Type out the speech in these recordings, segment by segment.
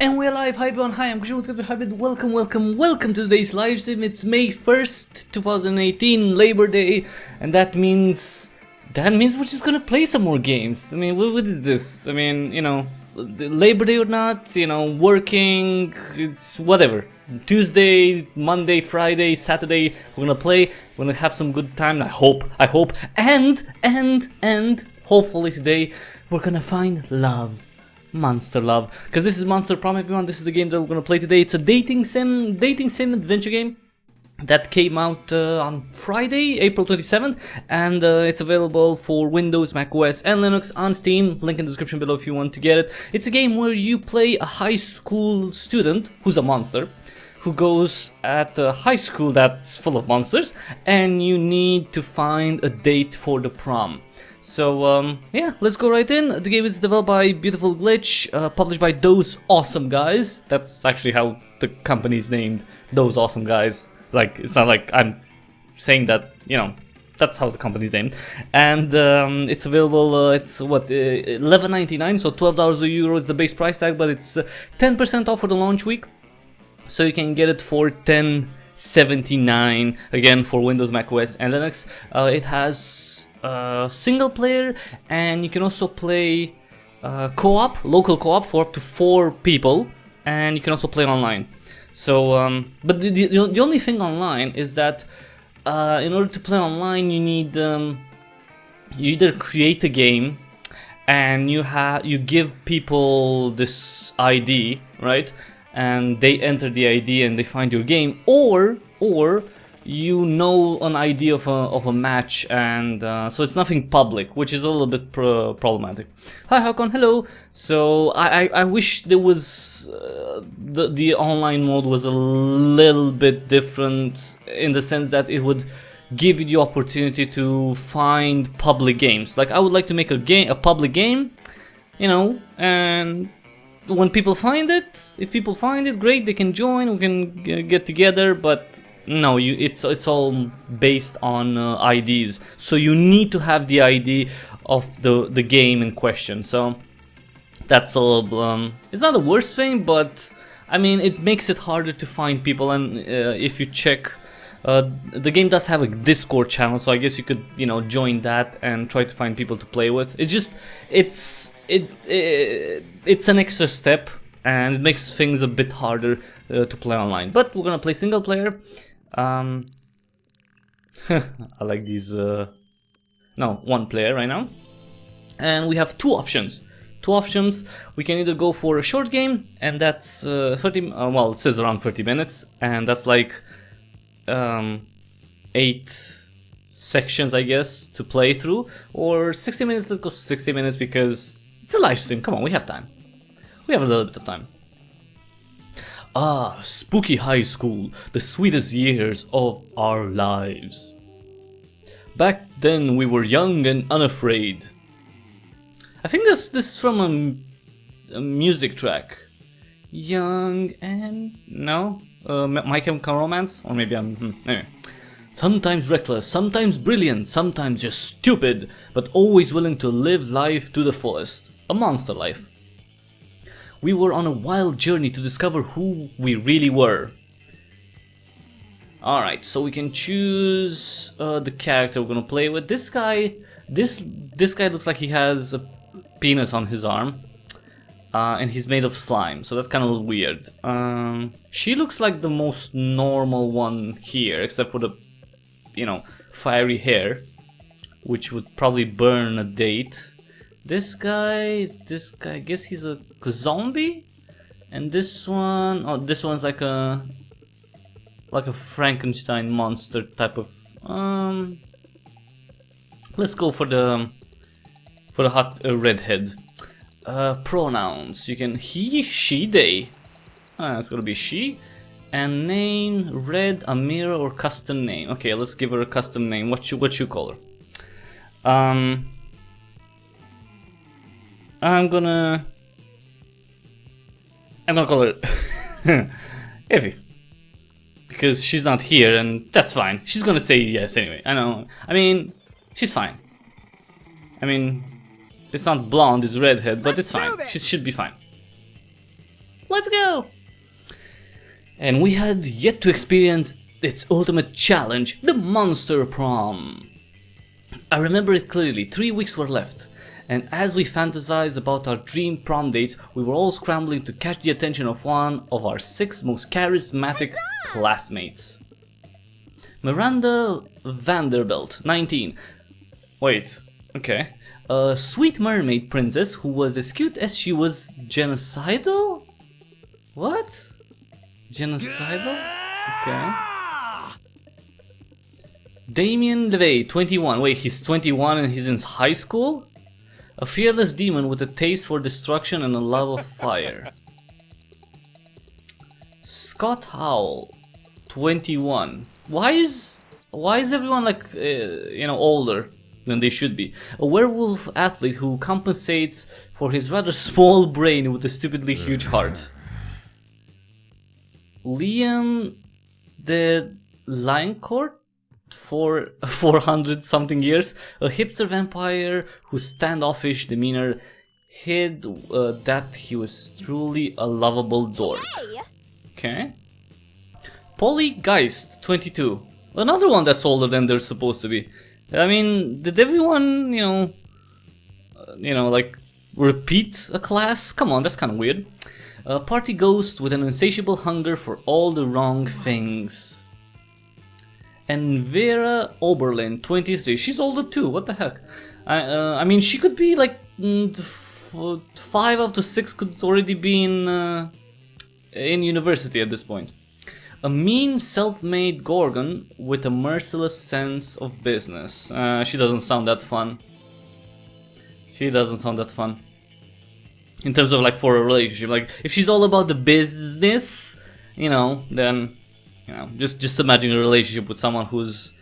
And we're live. Hi everyone, hi, I'm Cupid Hybrid. Welcome to today's live stream. It's May 1st, 2018, Labor Day, and that means we're just gonna play some more games. I mean, what is this? I mean, you know, Labor Day or not, you know, working, it's whatever. Tuesday, Monday, Friday, Saturday, we're gonna play, we're gonna have some good time, I hope, and hopefully today we're gonna find love. Monster love, because this is Monster Prom, everyone. This is the game that we're gonna play today. It's a dating sim adventure game that came out on Friday, April 27th, and it's available for Windows, Mac OS, and Linux on Steam. Link in the description below if you want to get it. It's a game where you play a high school student who's a monster, who goes at a high school that's full of monsters, and you need to find a date for the prom. So, yeah, let's go right in. The game is developed by Beautiful Glitch, published by Those Awesome Guys. That's actually how the company's named, Those Awesome Guys. Like, it's not like I'm saying that, you know, that's how the company's named. And it's available, it's what, $11.99, so €12 is the base price tag, but it's 10% off for the launch week. So you can get it for $10.79, again, for Windows, Mac OS, and Linux. It has single player, and you can also play co-op, local co-op for up to 4 people, and you can also play online. So, but the only thing online is that in order to play online, you need you either create a game, and you give people this ID, right? And they enter the ID and they find your game, or you know an ID of a match, and so it's nothing public, which is a little bit problematic. Hi Hakon, hello. So I wish there was the online mode was a little bit different, in the sense that it would give you the opportunity to find public games. Like, I would like to make a public game, you know, and when people find it, if people find it, great, they can join, we can get together. But no, it's all based on IDs, so you need to have the ID of the game in question. So that's a little, it's not the worst thing, but I mean, it makes it harder to find people. And if you check, the game does have a Discord channel, so I guess you could, you know, join that and try to find people to play with. It's just, it's an extra step, and it makes things a bit harder to play online. But we're gonna play single player. I like these. No, one player right now, and we have two options. We can either go for a short game, and that's 30. Well, it says around 30 minutes, and that's like 8 sections, I guess, to play through, or 60 minutes. Let's go 60 minutes because it's a live stream. Come on, we have time. We have a little bit of time. Ah, spooky high school, the sweetest years of our lives. Back then we were young and unafraid. I think this is from a music track. Young and... no? My Chemical Romance? Or maybe I'm... anyway. Sometimes reckless, sometimes brilliant, sometimes just stupid, but always willing to live life to the fullest. A monster life. We were on a wild journey to discover who we really were. Alright, so we can choose the character we're gonna play with. This guy looks like he has a penis on his arm. And he's made of slime, so that's kind of weird. She looks like the most normal one here, except for the, you know, fiery hair, which would probably burn a date. This guy, I guess he's a zombie, and this one, oh, this one's like a Frankenstein monster type of. Let's go for the hot redhead. Pronouns, you can he, she, they. It's gonna be she. And name, Red, Amira, or custom name. Okay, let's give her a custom name. What you call her? I'm gonna call her Evie, because she's not here, and that's fine. She's gonna say yes anyway. I know. I mean, she's fine. I mean, it's not blonde, it's redhead, but it's fine. She should be fine. Let's go! And we had yet to experience its ultimate challenge, the Monster Prom. I remember it clearly, 3 weeks were left, and as we fantasized about our dream prom dates, we were all scrambling to catch the attention of one of our 6 most charismatic classmates. Miranda Vanderbilt, 19. Wait, okay. A sweet mermaid princess who was as cute as she was genocidal? What? Genocidal? Okay. Damien LeVay, 21. Wait, he's 21 and he's in high school? A fearless demon with a taste for destruction and a love of fire. Scott Howell, 21. Why is everyone like older than they should be? A werewolf athlete who compensates for his rather small brain with a stupidly huge heart. Liam the Linecourt, for 400 something years, a hipster vampire whose standoffish demeanor hid that he was truly a lovable dork. Okay. Polly Geist, 22. Another one that's older than they're supposed to be. I mean, did everyone, like repeat a class? Come on, that's kind of weird. A party ghost with an insatiable hunger for all the wrong things. And Vera Oberlin, 23. She's older too. What the heck? I mean, she could be like 5 out of 6 could already be in university at this point. A mean, self-made Gorgon with a merciless sense of business. She doesn't sound that fun. She doesn't sound that fun. In terms of like for a relationship, like if she's all about the business, then just imagine a relationship with someone who's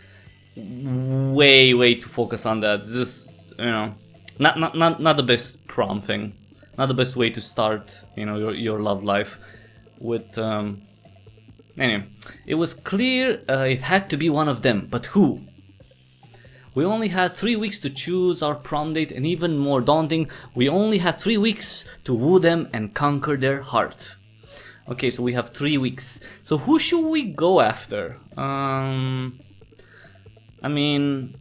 way too focused on that. Just not the best prom thing, not the best way to start your love life with. Anyway, it was clear it had to be one of them, but who? We only had 3 weeks to choose our prom date, and even more daunting, we only had 3 weeks to woo them and conquer their heart. Okay, so we have 3 weeks. So who should we go after? I mean,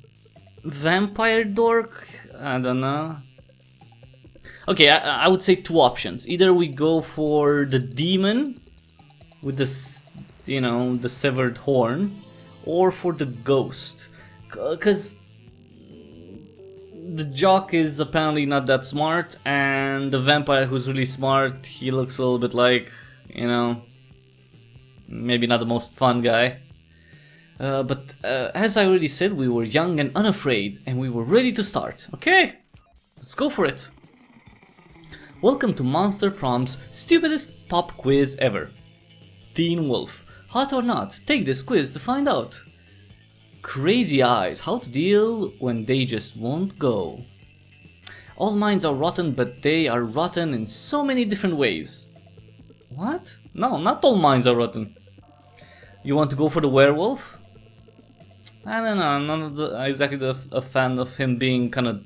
vampire dork? I don't know. Okay, I would say 2 options. Either we go for the demon with the severed horn, or for the ghost, because the jock is apparently not that smart, and the vampire who's really smart, he looks a little bit like, maybe not the most fun guy. But as I already said, we were young and unafraid, and we were ready to start. Okay, let's go for it. Welcome to Monster Prom's stupidest pop quiz ever. Teen Wolf. Hot or not, take this quiz to find out. Crazy eyes, how to deal when they just won't go. All minds are rotten, but they are rotten in so many different ways. What? No, not all minds are rotten. You want to go for the werewolf? I don't know, I'm not exactly a fan of him being kind of,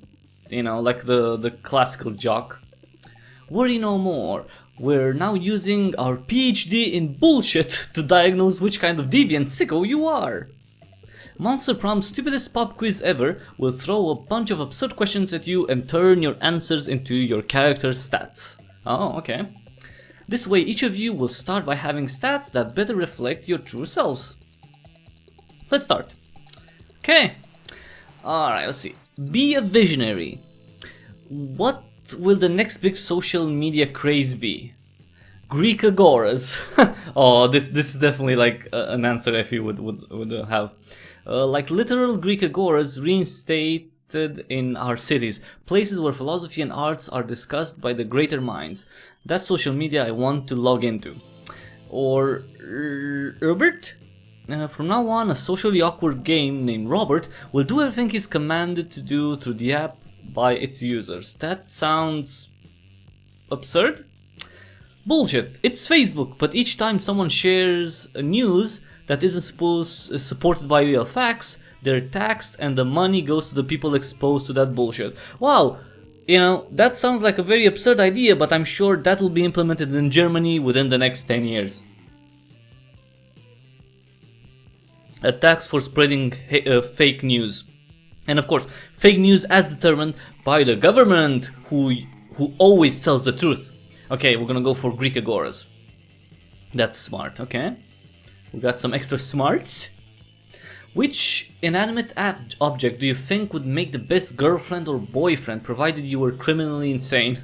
like the classical jock. Worry no more. We're now using our PhD in bullshit to diagnose which kind of deviant sicko you are. Monster Prom's stupidest pop quiz ever will throw a bunch of absurd questions at you and turn your answers into your character's stats. Oh, okay. This way each of you will start by having stats that better reflect your true selves. Let's start. Okay. Alright, let's see. Be a visionary. What will the next big social media craze be? Greek agoras. Oh, this is definitely like an answer Effie would have. Like literal Greek agoras reinstated in our cities, places where philosophy and arts are discussed by the greater minds. That's social media I want to log into. Or Robert? From now on, a socially awkward game named Robert will do everything he's commanded to do through the app by its users. That sounds absurd? Bullshit. It's Facebook, but each time someone shares a news that isn't supported by real facts, they're taxed and the money goes to the people exposed to that bullshit. Wow, You know, that sounds like a very absurd idea, but I'm sure that will be implemented in Germany within the next 10 years. A tax for spreading fake news. And of course, fake news as determined by the government, who always tells the truth. Okay, we're gonna go for Greek agoras. That's smart, okay. We got some extra smarts. Which inanimate object do you think would make the best girlfriend or boyfriend, provided you were criminally insane?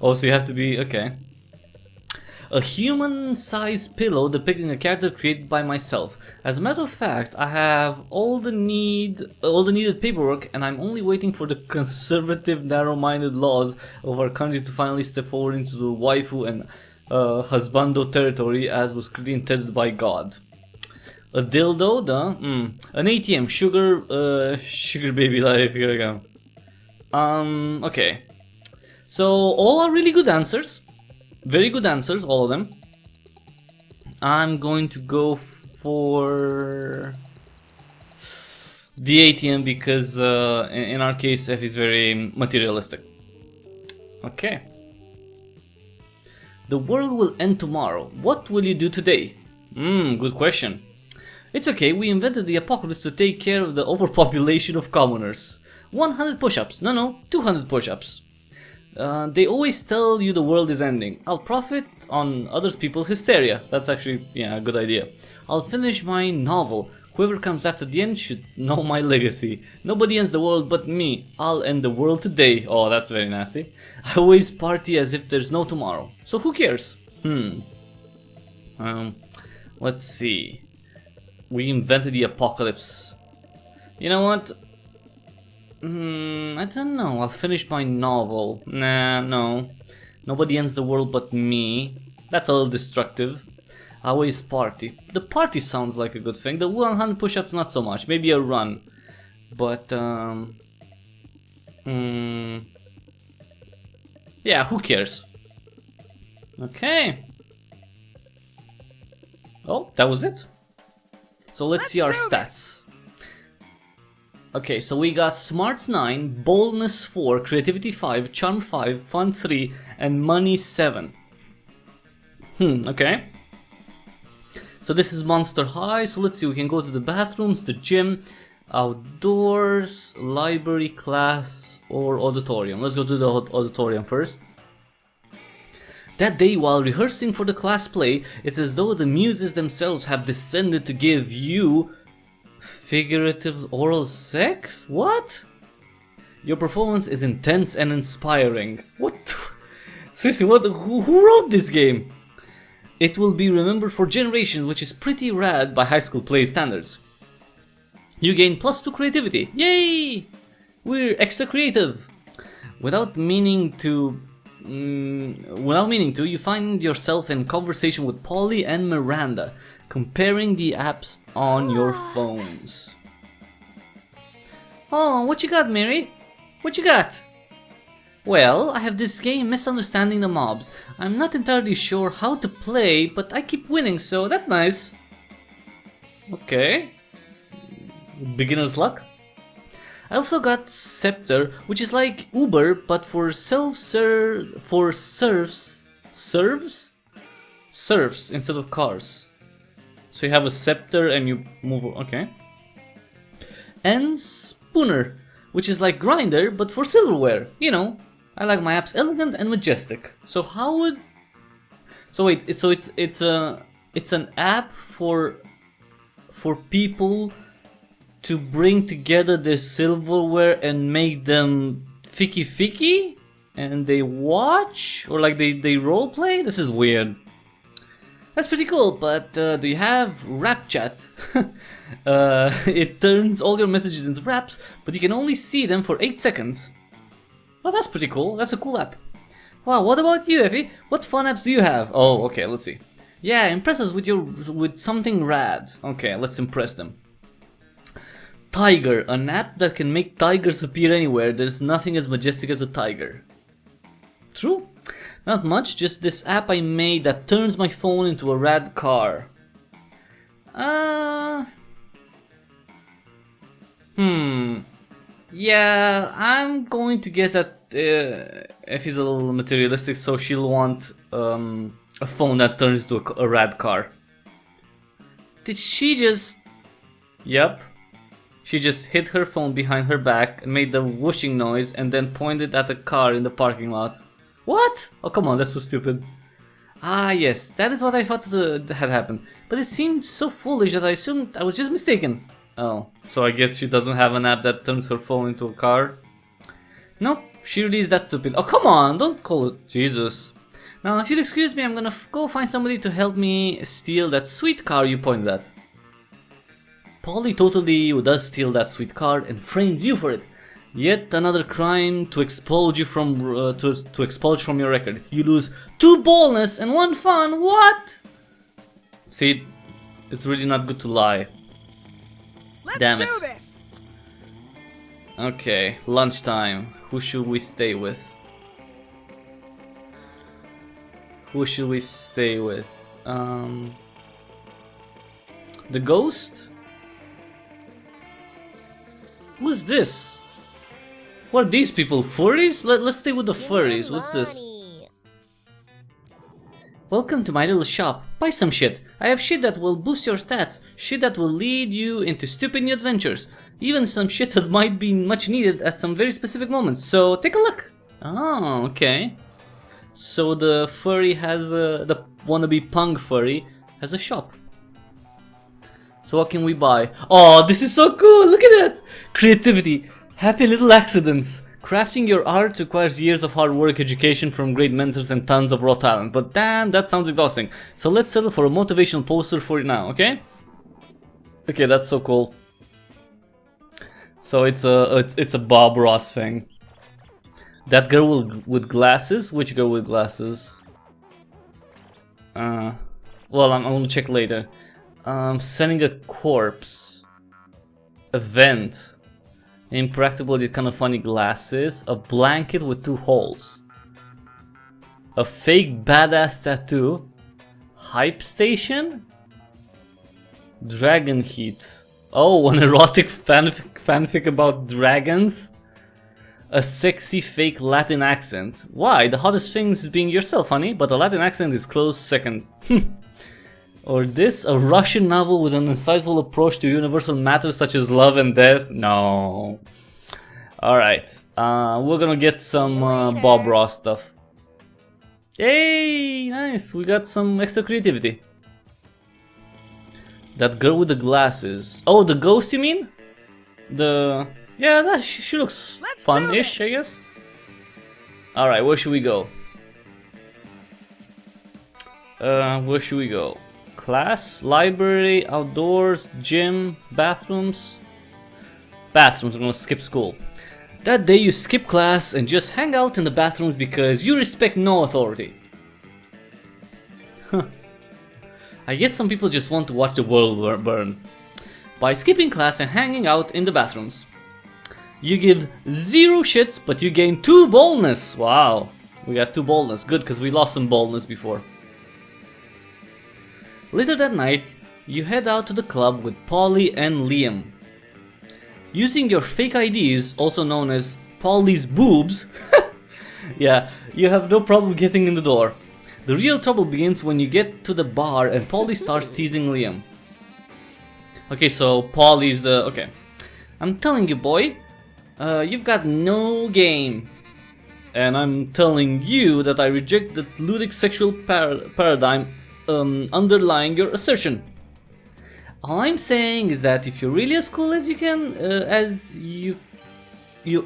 Also, you have to be, okay. A human-sized pillow depicting a character created by myself. As a matter of fact, I have all the needed paperwork, and I'm only waiting for the conservative, narrow-minded laws of our country to finally step forward into the waifu and husbando territory, as was clearly intended by God. A dildo, an ATM, sugar baby life. Here I go. Okay. So all are really good answers. Very good answers, all of them. I'm going to go for the ATM because in our case F is very materialistic. Okay. The world will end tomorrow. What will you do today? Good question. It's okay, we invented the apocalypse to take care of the overpopulation of commoners. 100 push-ups. No, 200 push-ups. They always tell you the world is ending. I'll profit on other people's hysteria. That's actually, yeah, a good idea. I'll finish my novel. Whoever comes after the end should know my legacy. Nobody ends the world but me. I'll end the world today. Oh, that's very nasty. I always party as if there's no tomorrow. So who cares? Let's see. We invented the apocalypse. You know what? I don't know. I'll finish my novel. Nah, no. Nobody ends the world but me. That's a little destructive. I always party. The party sounds like a good thing. The 100 push-ups, not so much. Maybe a run. But, yeah, who cares? Okay. Oh, that was it. So let's see our stats. Okay, so we got Smarts 9, Boldness 4, Creativity 5, Charm 5, Fun 3, and Money 7. Okay. So this is Monster High, so let's see, we can go to the bathrooms, the gym, outdoors, library, class, or auditorium. Let's go to the auditorium first. That day, while rehearsing for the class play, it's as though the muses themselves have descended to give you figurative oral sex? What? Your performance is intense and inspiring. What? Seriously, what? Who wrote this game? It will be remembered for generations, which is pretty rad by high school play standards. You gain +2 creativity. Yay! We're extra creative. Without meaning to, you find yourself in conversation with Polly and Miranda, comparing the apps on your phones. Oh, what you got, Mary? What you got? Well, I have this game, Misunderstanding the Mobs. I'm not entirely sure how to play, but I keep winning, so that's nice. Okay. Beginner's luck. I also got Scepter, which is like Uber, but for serves instead of cars. So you have a scepter and you move, okay. And Spooner, which is like Grinder, but for silverware. You know, I like my apps elegant and majestic. So how would... So wait, it's an app for people to bring together their silverware and make them ficky, and they watch, or like they roleplay. This is weird. That's pretty cool, but do you have rap chat? It turns all your messages into raps, but you can only see them for 8 seconds. Oh, that's pretty cool. That's a cool app. Wow, what about you, Effie? What fun apps do you have? Oh, okay, let's see. Yeah, impress us with something rad. Okay, let's impress them. Tiger, an app that can make tigers appear anywhere. There's nothing as majestic as a tiger. True. Not much, just this app I made that turns my phone into a rad car. Yeah, I'm going to guess that if he's a little materialistic, so she'll want a phone that turns into a rad car. Did she just... Yep. She just hit her phone behind her back and made the whooshing noise and then pointed at the car in the parking lot. What? Oh, come on, that's so stupid. Ah, yes, that is what I thought had happened. But it seemed so foolish that I assumed I was just mistaken. Oh, so I guess she doesn't have an app that turns her phone into a car? Nope, she really is that stupid. Oh, come on, don't call it Jesus. Now, if you'll excuse me, I'm gonna go find somebody to help me steal that sweet car you pointed at. Polly totally does steal that sweet car and frames you for it. Yet another crime to expulge you from to expulge from your record. You lose 2 boldness and 1 fun. What? See, it's really not good to lie. Damn it. Let's do this. Okay, lunchtime. Who should we stay with? Who should we stay with? The ghost? Who's this? What are these people? Furries? Let's stay with the furries. What's this? Welcome to my little shop. Buy some shit. I have shit that will boost your stats. Shit that will lead you into stupid new adventures. Even some shit that might be much needed at some very specific moments. So take a look. Oh, okay. So the furry has the wannabe punk furry has a shop. So what can we buy? Oh, this is so cool! Look at that! Creativity, happy little accidents. Crafting your art requires years of hard work, education from great mentors and tons of raw talent. But damn, that sounds exhausting. So let's settle for a motivational poster for you now, okay? Okay, that's so cool. So it's a Bob Ross thing. That girl with glasses? Which girl with glasses? Well, I'm gonna check later. Sending a corpse. Event. Impractical yet kind of funny glasses. A blanket with 2 holes. A fake badass tattoo. Hype station. Dragon heat. Oh, an erotic fanfic about dragons. A sexy fake Latin accent. Why? The hottest thing is being yourself, honey, but a Latin accent is close second. Or this, a Russian novel with an insightful approach to universal matters such as love and death? No. Alright, we're gonna get some Bob Ross stuff. Yay, nice, we got some extra creativity. That girl with the glasses. Oh, the ghost you mean? Yeah, she looks fun-ish, I guess. Alright, where should we go? Where should we go? Class, library, outdoors, gym, bathrooms. Bathrooms, we're gonna skip school. That day you skip class and just hang out in the bathrooms because you respect no authority. Huh. I guess some people just want to watch the world burn. By skipping class and hanging out in the bathrooms. You give 0 shits, but you gain 2 boldness. Wow, we got 2 boldness. Good, because we lost some boldness before. Later that night, you head out to the club with Polly and Liam. Using your fake IDs, also known as Polly's boobs, yeah, you have no problem getting in the door. The real trouble begins when you get to the bar and Polly starts teasing Liam. Okay, so Polly's the... okay. I'm telling you, boy, you've got no game. And I'm telling you that I reject the ludic sexual paradigm underlying your assertion. All I'm saying is that if you're really as cool as you can, as you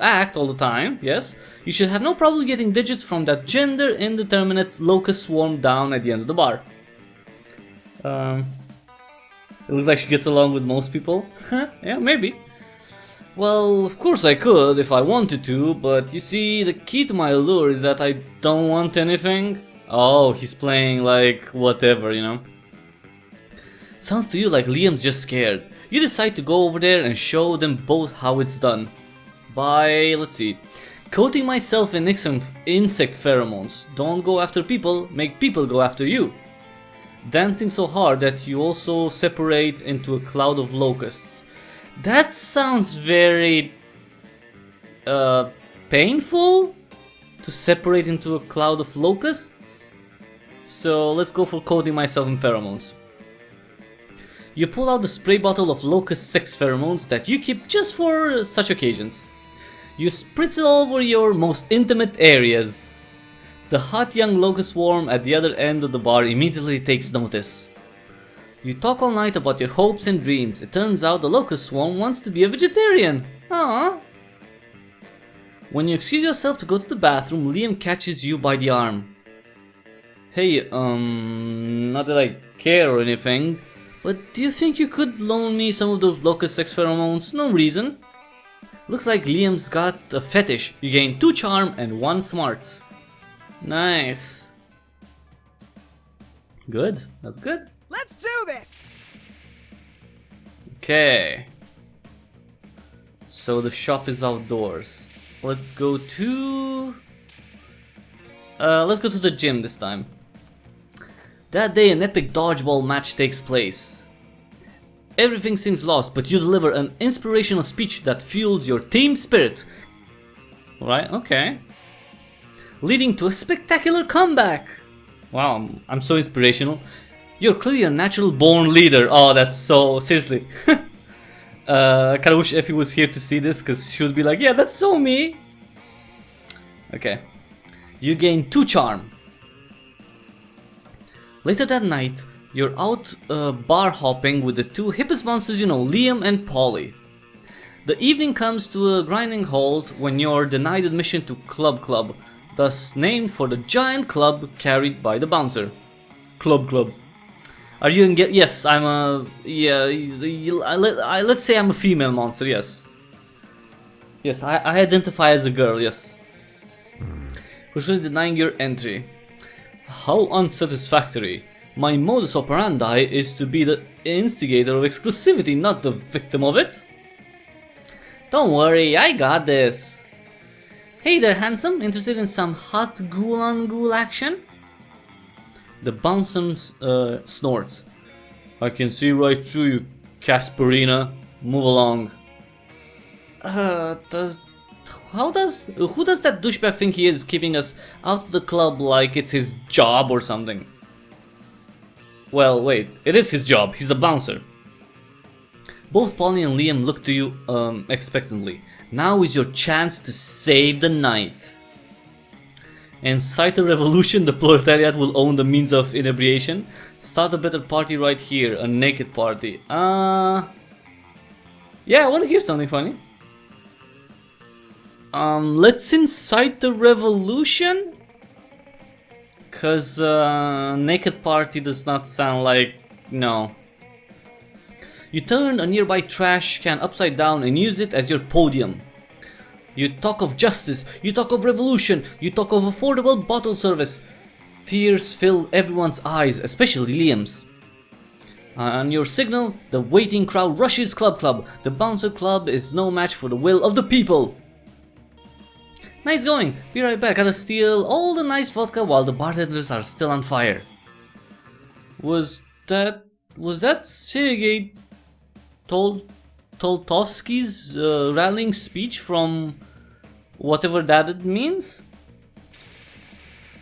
act all the time, yes, you should have no problem getting digits from that gender indeterminate locust swarm down at the end of the bar. It looks like she gets along with most people. Yeah, maybe. Well, of course I could if I wanted to, but you see, the key to my allure is that I don't want anything. Oh, he's playing like whatever, you know. Sounds to you like Liam's just scared. You decide to go over there and show them both how it's done. By, let's see, coating myself in insect pheromones. Don't go after people, make people go after you. Dancing so hard that you also separate into a cloud of locusts. That sounds very painful to separate into a cloud of locusts. So let's go for coating myself in pheromones. You pull out the spray bottle of locust sex pheromones that you keep just for such occasions. You spritz it all over your most intimate areas. The hot young locust swarm at the other end of the bar immediately takes notice. You talk all night about your hopes and dreams. It turns out the locust swarm wants to be a vegetarian. Aww. When you excuse yourself to go to the bathroom, Liam catches you by the arm. Hey, not that I care or anything, but do you think you could loan me some of those locust sex pheromones? No reason. Looks like Liam's got a fetish. You gain 2 charm and 1 smarts. Nice. Good, that's good. Let's do this! Okay. So the shop is outdoors. Let's go to the gym this time. That day an epic dodgeball match takes place. Everything seems lost, but you deliver an inspirational speech that fuels your team spirit. Right, okay. Leading to a spectacular comeback. Wow, I'm so inspirational. You're clearly a natural born leader. Oh, that's so... seriously. I kinda wish Effie was here to see this, because she would be like, yeah, that's so me. Okay. You gain 2 charm. Later that night, you're out bar hopping with the 2 hippest monsters you know, Liam and Polly. The evening comes to a grinding halt when you're denied admission to Club, thus named for the giant club carried by the bouncer. Club. Are you engaged? Yes, I'm a... yeah, let's say I'm a female monster, yes. Yes, I identify as a girl, yes. Who's really denying your entry? How unsatisfactory. My modus operandi is to be the instigator of exclusivity, not the victim of it. Don't worry, I got this. Hey there, handsome. Interested in some hot ghoul on ghoul action? The bouncer snorts. I can see right through you, Casperina. Move along. Who does that douchebag think he is, keeping us out of the club like it's his job or something? Well, wait, it is his job. He's a bouncer. Both Polly and Liam look to you expectantly. Now is your chance to save the night. Incite a revolution, the proletariat will own the means of inebriation. Start a better party right here, a naked party. Yeah, I want to hear something funny. Let's incite the revolution? Cause naked party does not sound like... no. You turn a nearby trash can upside down and use it as your podium. You talk of justice, you talk of revolution, you talk of affordable bottle service. Tears fill everyone's eyes, especially Liam's. On your signal, the waiting crowd rushes Club. The bouncer club is no match for the will of the people. Nice going. Be right back. Gotta steal all the nice vodka while the bartenders are still on fire. Was that Sergei Toltovsky's rallying speech from whatever that it means?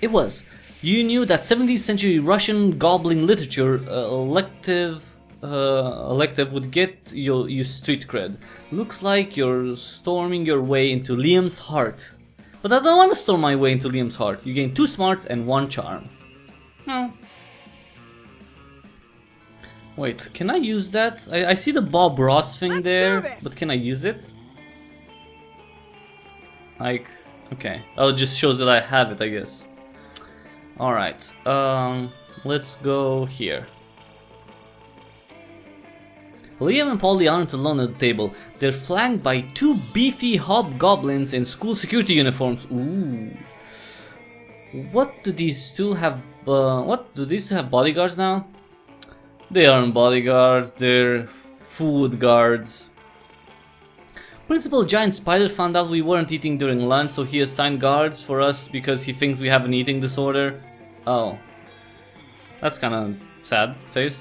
It was. You knew that 17th century Russian gobbling literature elective would get you street cred. Looks like you're storming your way into Liam's heart. But I don't want to storm my way into Liam's heart. You gain 2 smarts and 1 charm. No. Wait, can I use that? I see the Bob Ross thing there, but can I use it? Like, okay. Oh, it just shows that I have it, I guess. Alright, let's go here. Liam and Polly aren't alone at the table. They're flanked by 2 beefy hobgoblins in school security uniforms. Ooh. What do these two have? Do these two have bodyguards now? They aren't bodyguards, they're food guards. Principal Giant Spider found out we weren't eating during lunch, so he assigned guards for us because he thinks we have an eating disorder. Oh. That's kinda sad, face.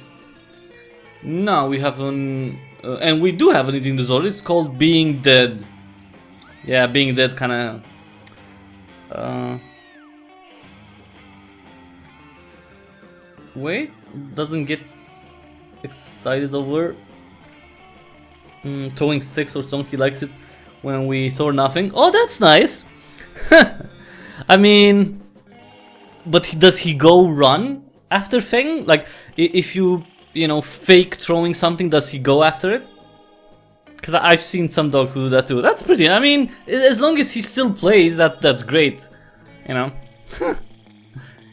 No, we have an... and we do have an eating disorder, it's called being dead. Yeah, being dead kinda... Wait, doesn't get excited over throwing 6 or something. He likes it when we throw nothing. Oh, that's nice. I mean, but does he go run after thing? Like, if you know, fake throwing something, does he go after it? Because I've seen some dogs who do that too. That's pretty. I mean, as long as he still plays, that's great. You know.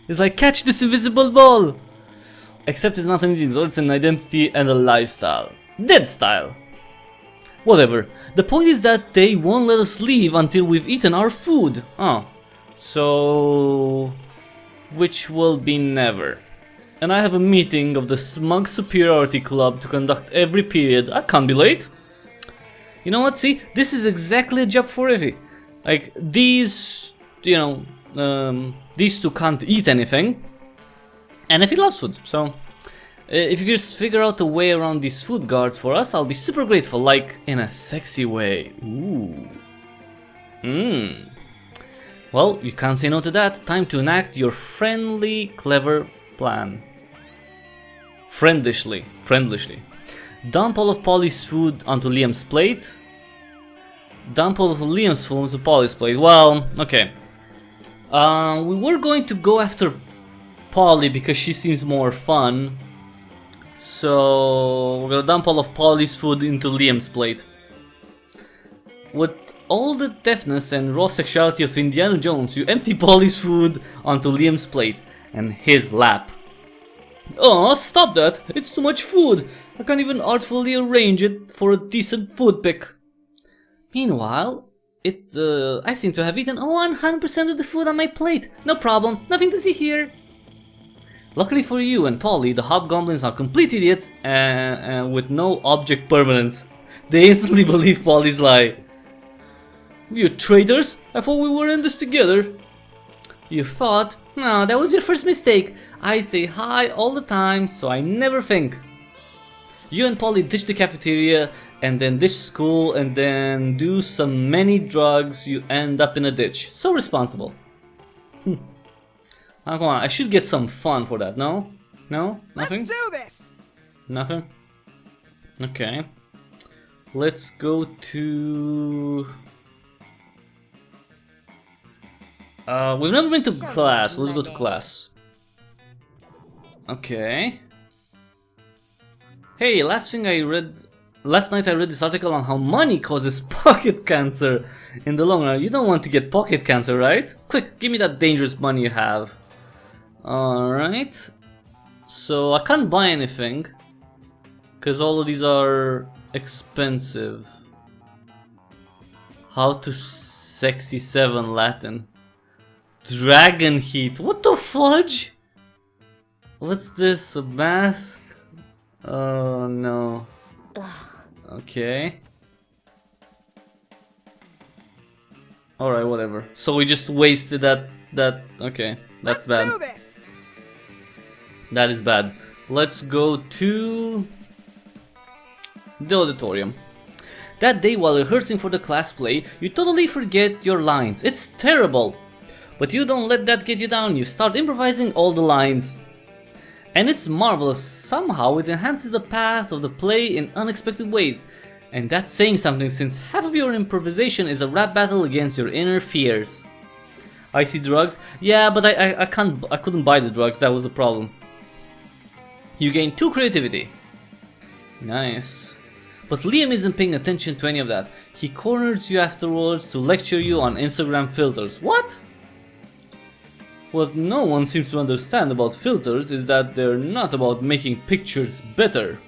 It's like, catch this invisible ball. Except it's not anything, so it's an identity and a lifestyle. Dead style. Whatever. The point is that they won't let us leave until we've eaten our food. Oh. So... which will be never. And I have a meeting of the Smug Superiority Club to conduct every period. I can't be late. You know what, see? This is exactly a job for Effie. Like, these... you know... these two can't eat anything. And Effie loves food, so... if you just figure out a way around these food guards for us, I'll be super grateful, like, in a sexy way. Ooh. Well, you can't say no to that. Time to enact your friendly, clever plan. Friendlishly. Dump all of Polly's food onto Liam's plate. Dump all of Liam's food onto Polly's plate. Well, okay. We were going to go after Polly because she seems more fun. So we're gonna dump all of Polly's food into Liam's plate. With all the deafness and raw sexuality of Indiana Jones, you empty Polly's food onto Liam's plate and his lap. Oh, stop that! It's too much food! I can't even artfully arrange it for a decent food pick. Meanwhile, I seem to have eaten 100% of the food on my plate. No problem, nothing to see here. Luckily for you and Polly, the hobgoblins are complete idiots and with no object permanence. They instantly believe Polly's lie. You traitors! I thought we were in this together. You thought? No, that was your first mistake. I stay high all the time, so I never think. You and Polly ditch the cafeteria, and then ditch school, and then do some many drugs, you end up in a ditch. So responsible. Oh, come on, I should get some fun for that, no? No? Nothing? Let's do this! Nothing? Okay. Let's go to... we've never been to class, let's go to class. Okay. Hey, last night I read this article on how money causes pocket cancer in the long run. You don't want to get pocket cancer, right? Quick, give me that dangerous money you have. Alright. So I can't buy anything, because all of these are expensive. How to sexy 7 Latin. Dragon heat. What the fudge? What's this? A mask? Oh no. Okay. Alright, whatever. So we just wasted that. Okay, that's bad. Let's do this. That is bad. Let's go to the auditorium. That day while rehearsing for the class play, you totally forget your lines. It's terrible. But you don't let that get you down. You start improvising all the lines. And it's marvelous. Somehow it enhances the path of the play in unexpected ways. And that's saying something, since half of your improvisation is a rap battle against your inner fears. I see drugs. Yeah, but I couldn't buy the drugs, that was the problem. You gain 2 creativity. Nice. But Liam isn't paying attention to any of that. He corners you afterwards to lecture you on Instagram filters. What? What no one seems to understand about filters is that they're not about making pictures better.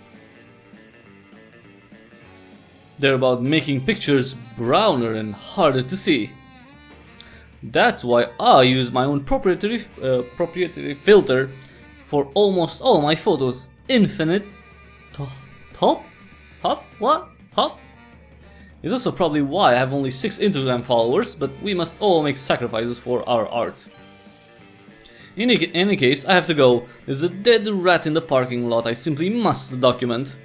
They're about making pictures browner and harder to see. That's why I use my own proprietary filter for almost all my photos. Infinite top? What? Top? It's also probably why I have only 6 Instagram followers, but we must all make sacrifices for our art. In any case, I have to go. There's a dead rat in the parking lot I simply must document.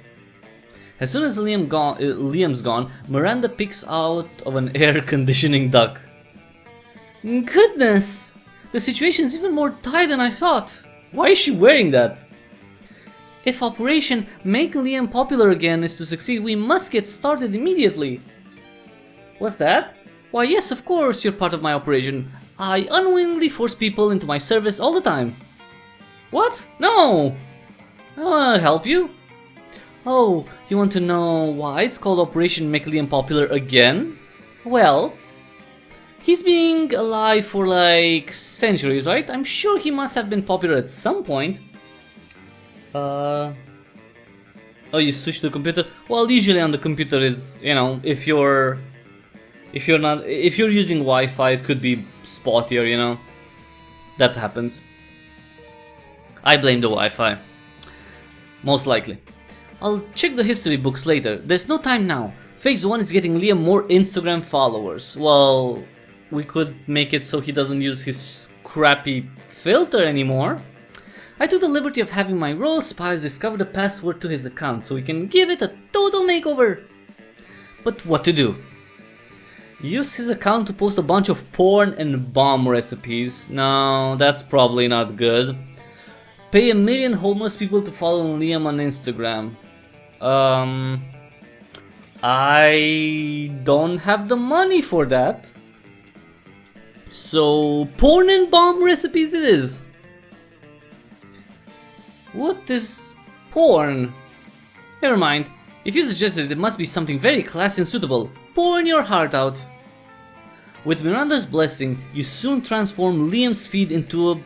As soon as Liam's gone, Miranda picks out of an air conditioning duct. Goodness! The situation is even more dire than I thought. Why is she wearing that? If Operation Make Liam Popular Again is to succeed, we must get started immediately. What's that? Why yes, of course, you're part of my operation. I unwillingly force people into my service all the time. What? No! I wanna help you. Oh, you want to know why it's called Operation Make Liam Popular Again? Well, he's been alive for like centuries, right? I'm sure he must have been popular at some point. Oh, you switch to the computer? Well, usually on the computer is, you know, if you're using Wi-Fi, it could be spottier, you know. That happens. I blame the Wi-Fi. Most likely. I'll check the history books later. There's no time now. Phase 1 is getting Liam more Instagram followers. Well, we could make it so he doesn't use his crappy filter anymore. I took the liberty of having my royal spies discover the password to his account so we can give it a total makeover. But what to do? Use his account to post a bunch of porn and bomb recipes. No, that's probably not good. Pay 1 million homeless people to follow Liam on Instagram. I don't have the money for that. So, porn and bomb recipes it is. What is porn? Never mind. If you suggested it must be something very classy and suitable. Porn your heart out. With Miranda's blessing, you soon transform Liam's feed into a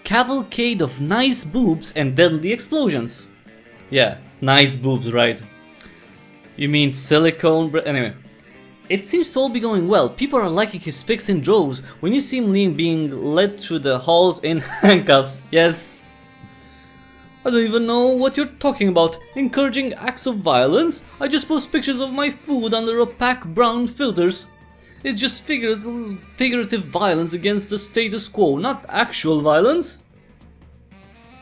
cavalcade of nice boobs and deadly explosions. Yeah, nice boobs, right? You mean silicone anyway. It seems to all be going well. People are liking his pics in droves when you see Liam being led through the halls in handcuffs. Yes. I don't even know what you're talking about. Encouraging acts of violence? I just post pictures of my food under opaque brown filters. It's just figurative violence against the status quo, not actual violence.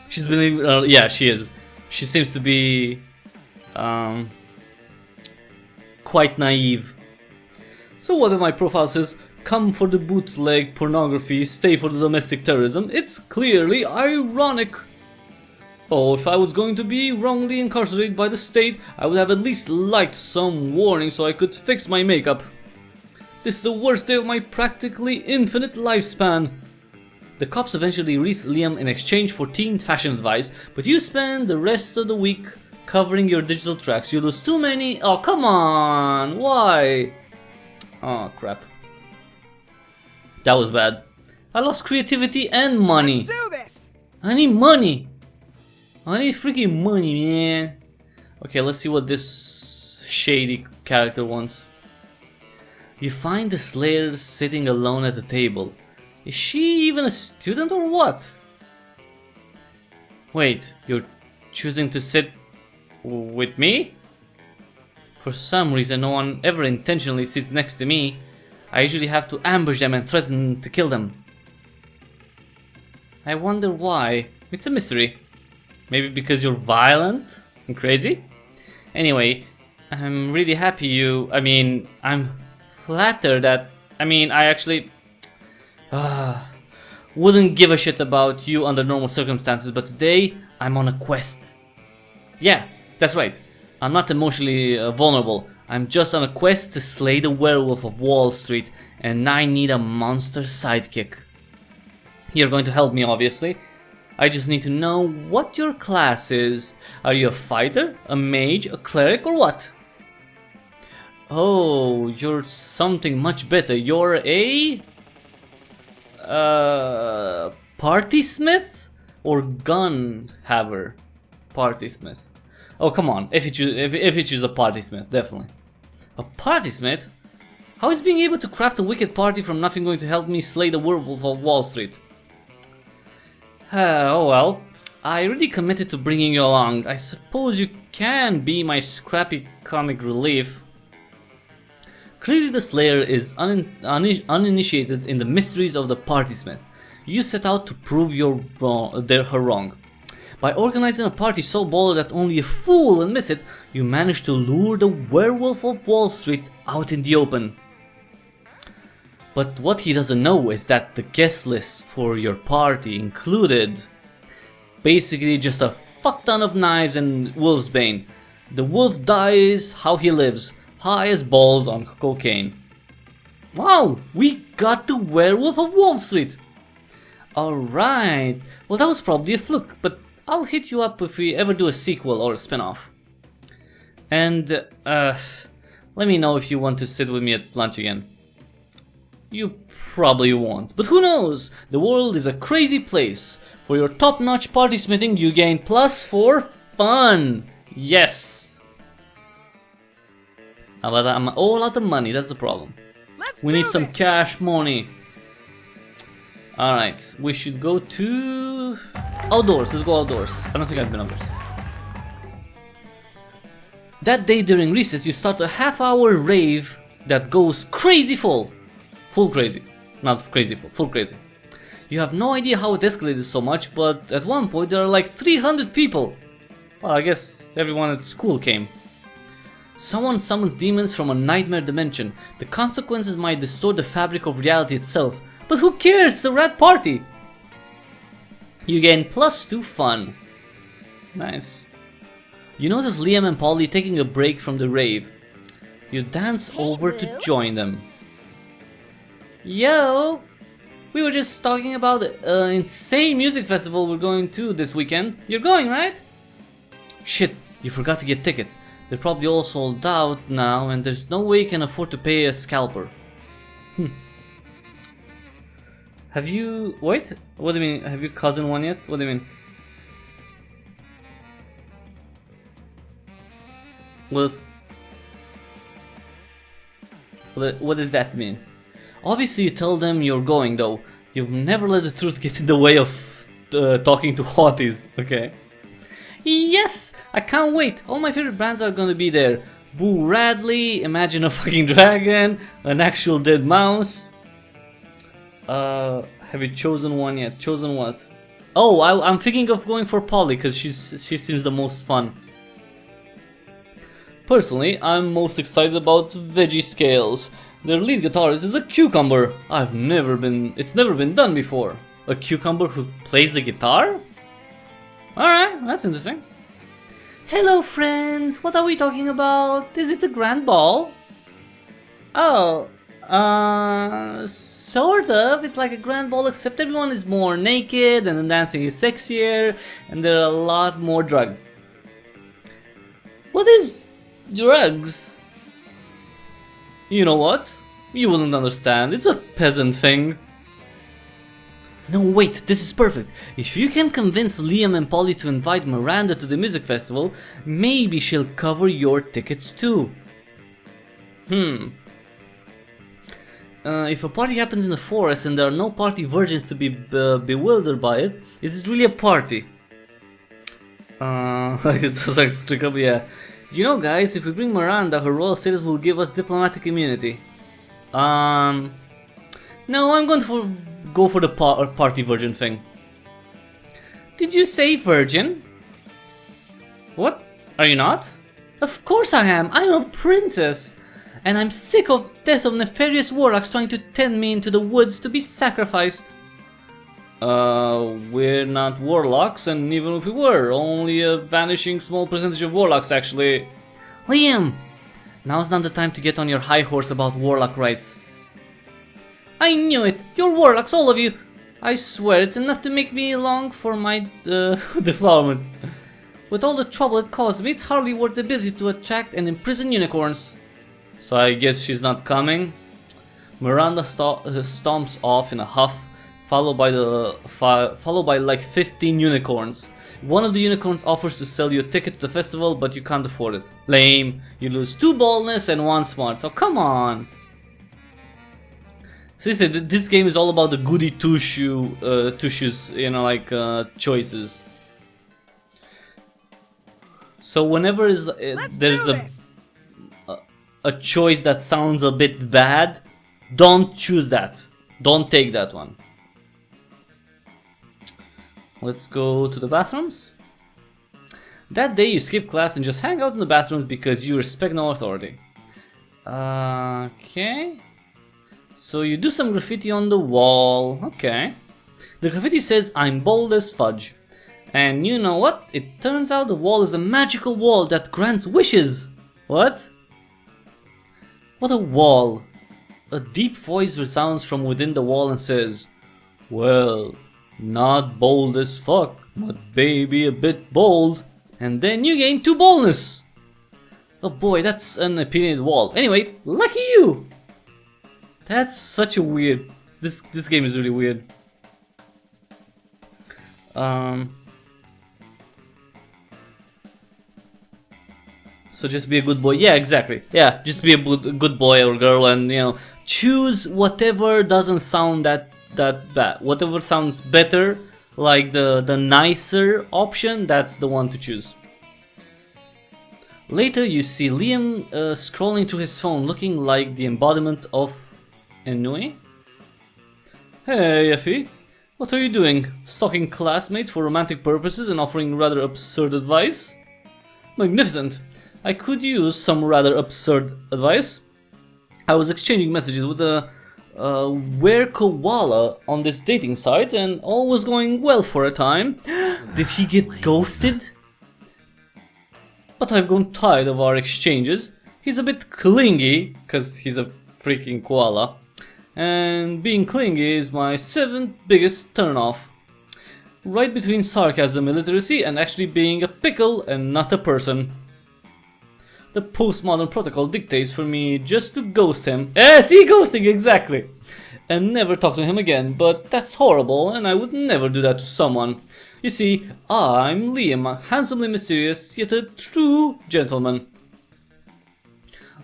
She's been, yeah, she is. She seems to be quite naive. So what if my profile says, come for the bootleg pornography, stay for the domestic terrorism? It's clearly ironic. Oh, if I was going to be wrongly incarcerated by the state, I would have at least liked some warning so I could fix my makeup. This is the worst day of my practically infinite lifespan. The cops eventually release Liam in exchange for teen fashion advice, but you spend the rest of the week covering your digital tracks. You lose too many. Oh, come on! Why? Oh, crap. That was bad. I lost creativity and money. Let's do this! I need money. I need freaking money, man. Okay, let's see what this shady character wants. You find the Slayer sitting alone at the table. Is she even a student or what? Wait, you're choosing to sit with me? For some reason, no one ever intentionally sits next to me. I usually have to ambush them and threaten to kill them. I wonder why. It's a mystery. Maybe because you're violent and crazy? Anyway, I'm really happy I'm flattered that, I actually wouldn't give a shit about you under normal circumstances, but today I'm on a quest. Yeah, that's right. I'm not emotionally vulnerable. I'm just on a quest to slay the werewolf of Wall Street, and I need a monster sidekick. You're going to help me, obviously. I just need to know what your class is. Are you a fighter, a mage, a cleric, or what? Oh, you're something much better. You're a party smith or gun haver? Party smith. Oh, come on. If you choose a party smith, definitely. A party smith? How is being able to craft a wicked party from nothing going to help me slay the werewolf of Wall Street? Oh well, I really committed to bringing you along. I suppose you can be my scrappy comic relief. Clearly the Slayer is uninitiated in the mysteries of the Partysmith. You set out to prove her wrong. By organizing a party so bold that only a fool will miss it, you manage to lure the werewolf of Wall Street out in the open. But what he doesn't know is that the guest list for your party included basically just a fuck ton of knives and wolfsbane. The wolf dies how he lives, high as balls on cocaine. Wow, we got the werewolf of Wall Street! Alright, well that was probably a fluke, but I'll hit you up if we ever do a sequel or a spin-off. And let me know if you want to sit with me at lunch again. You probably won't, but who knows? The world is a crazy place. For your top-notch party smithing, you gain +4 fun. Yes. But I'm all out of money. That's the problem. We need some cash money. All right, we should go to outdoors. Let's go outdoors. I don't think I've been outdoors. That day during recess, you start a half-hour rave that goes crazy full. Full crazy. Not crazy full. Full crazy. You have no idea how it escalated so much, but at one point there are like 300 people. Well, I guess everyone at school came. Someone summons demons from a nightmare dimension. The consequences might distort the fabric of reality itself. But who cares? It's a rad party! You gain +2 fun. Nice. You notice Liam and Polly taking a break from the rave. You dance over to join them. Yo! We were just talking about an insane music festival we're going to this weekend. You're going, right? Shit, you forgot to get tickets. They're probably all sold out now and there's no way you can afford to pay a scalper. Have you... wait? What do you mean? Have you cousin one yet? What do you mean? What does that mean? Obviously you tell them you're going though. You've never let the truth get in the way of talking to hotties, okay? Yes! I can't wait! All my favorite bands are gonna be there. Boo Radley, Imagine a Fucking Dragon, an actual dead mouse. Have you chosen one yet? Chosen what? Oh, I'm thinking of going for Polly because she seems the most fun. Personally, I'm most excited about Veggie Scales. Their lead guitarist is a cucumber. It's never been done before. A cucumber who plays the guitar? Alright, that's interesting. Hello friends, what are we talking about? Is it a grand ball? Oh, sort of. It's like a grand ball except everyone is more naked and the dancing is sexier and there are a lot more drugs. What is drugs? You know what? You wouldn't understand. It's a peasant thing. No, wait, this is perfect. If you can convince Liam and Polly to invite Miranda to the music festival, maybe she'll cover your tickets too. If a party happens in the forest and there are no party virgins to be bewildered by it, is it really a party? It's just like strictly, yeah. You know guys, if we bring Miranda, her royal status will give us diplomatic immunity. No, I'm going to go for the party virgin thing. Did you say virgin? What? Are you not? Of course I am, I'm a princess. And I'm sick of death of nefarious warlocks trying to tempt me into the woods to be sacrificed. We're not warlocks, and even if we were, only a vanishing small percentage of warlocks actually. Liam! Now's not the time to get on your high horse about warlock rights. I knew it! You're warlocks, all of you! I swear it's enough to make me long for my deflowerment. With all the trouble it caused me, it's hardly worth the ability to attract and imprison unicorns. So I guess she's not coming. Miranda stomps off in a huff, followed by like 15 unicorns. One of the unicorns offers to sell you a ticket to the festival, but you can't afford it. Lame. You lose 2 boldness and 1 smart. So come on. Seriously, this game is all about the goody two-shoes, you know, like choices. So whenever there's a choice that sounds a bit bad, don't choose that. Don't take that one. Let's go to the bathrooms. That day you skip class and just hang out in the bathrooms because you respect no authority. Okay. So you do some graffiti on the wall. Okay. The graffiti says, "I'm bold as fudge." And you know what? It turns out the wall is a magical wall that grants wishes. What? What a wall. A deep voice resounds from within the wall and says, "Well, not bold as fuck, but baby a bit bold." And then you gain 2 boldness. Oh boy, that's an opinionated wall. Anyway, lucky you! That's such a weird... This game is really weird. So just be a good boy. Yeah, exactly. Yeah, just be a good boy or girl, and you know, choose whatever doesn't sound that bad. Whatever sounds better, like the nicer option, that's the one to choose. Later you see Liam scrolling through his phone, looking like the embodiment of ennui. Hey Effie, what are you doing? Stalking classmates for romantic purposes and offering rather absurd advice? Magnificent! I could use some rather absurd advice. I was exchanging messages with a were-koala on this dating site and all was going well for a time. Did he get ghosted? But I've grown tired of our exchanges. He's a bit clingy, cause he's a freaking koala. And being clingy is my 7th biggest turnoff. Right between sarcasm illiteracy and actually being a pickle and not a person. The postmodern protocol dictates for me just to ghost him. See, ghosting, exactly. And never talk to him again, but that's horrible and I would never do that to someone. You see, I'm Liam, handsomely mysterious, yet a true gentleman.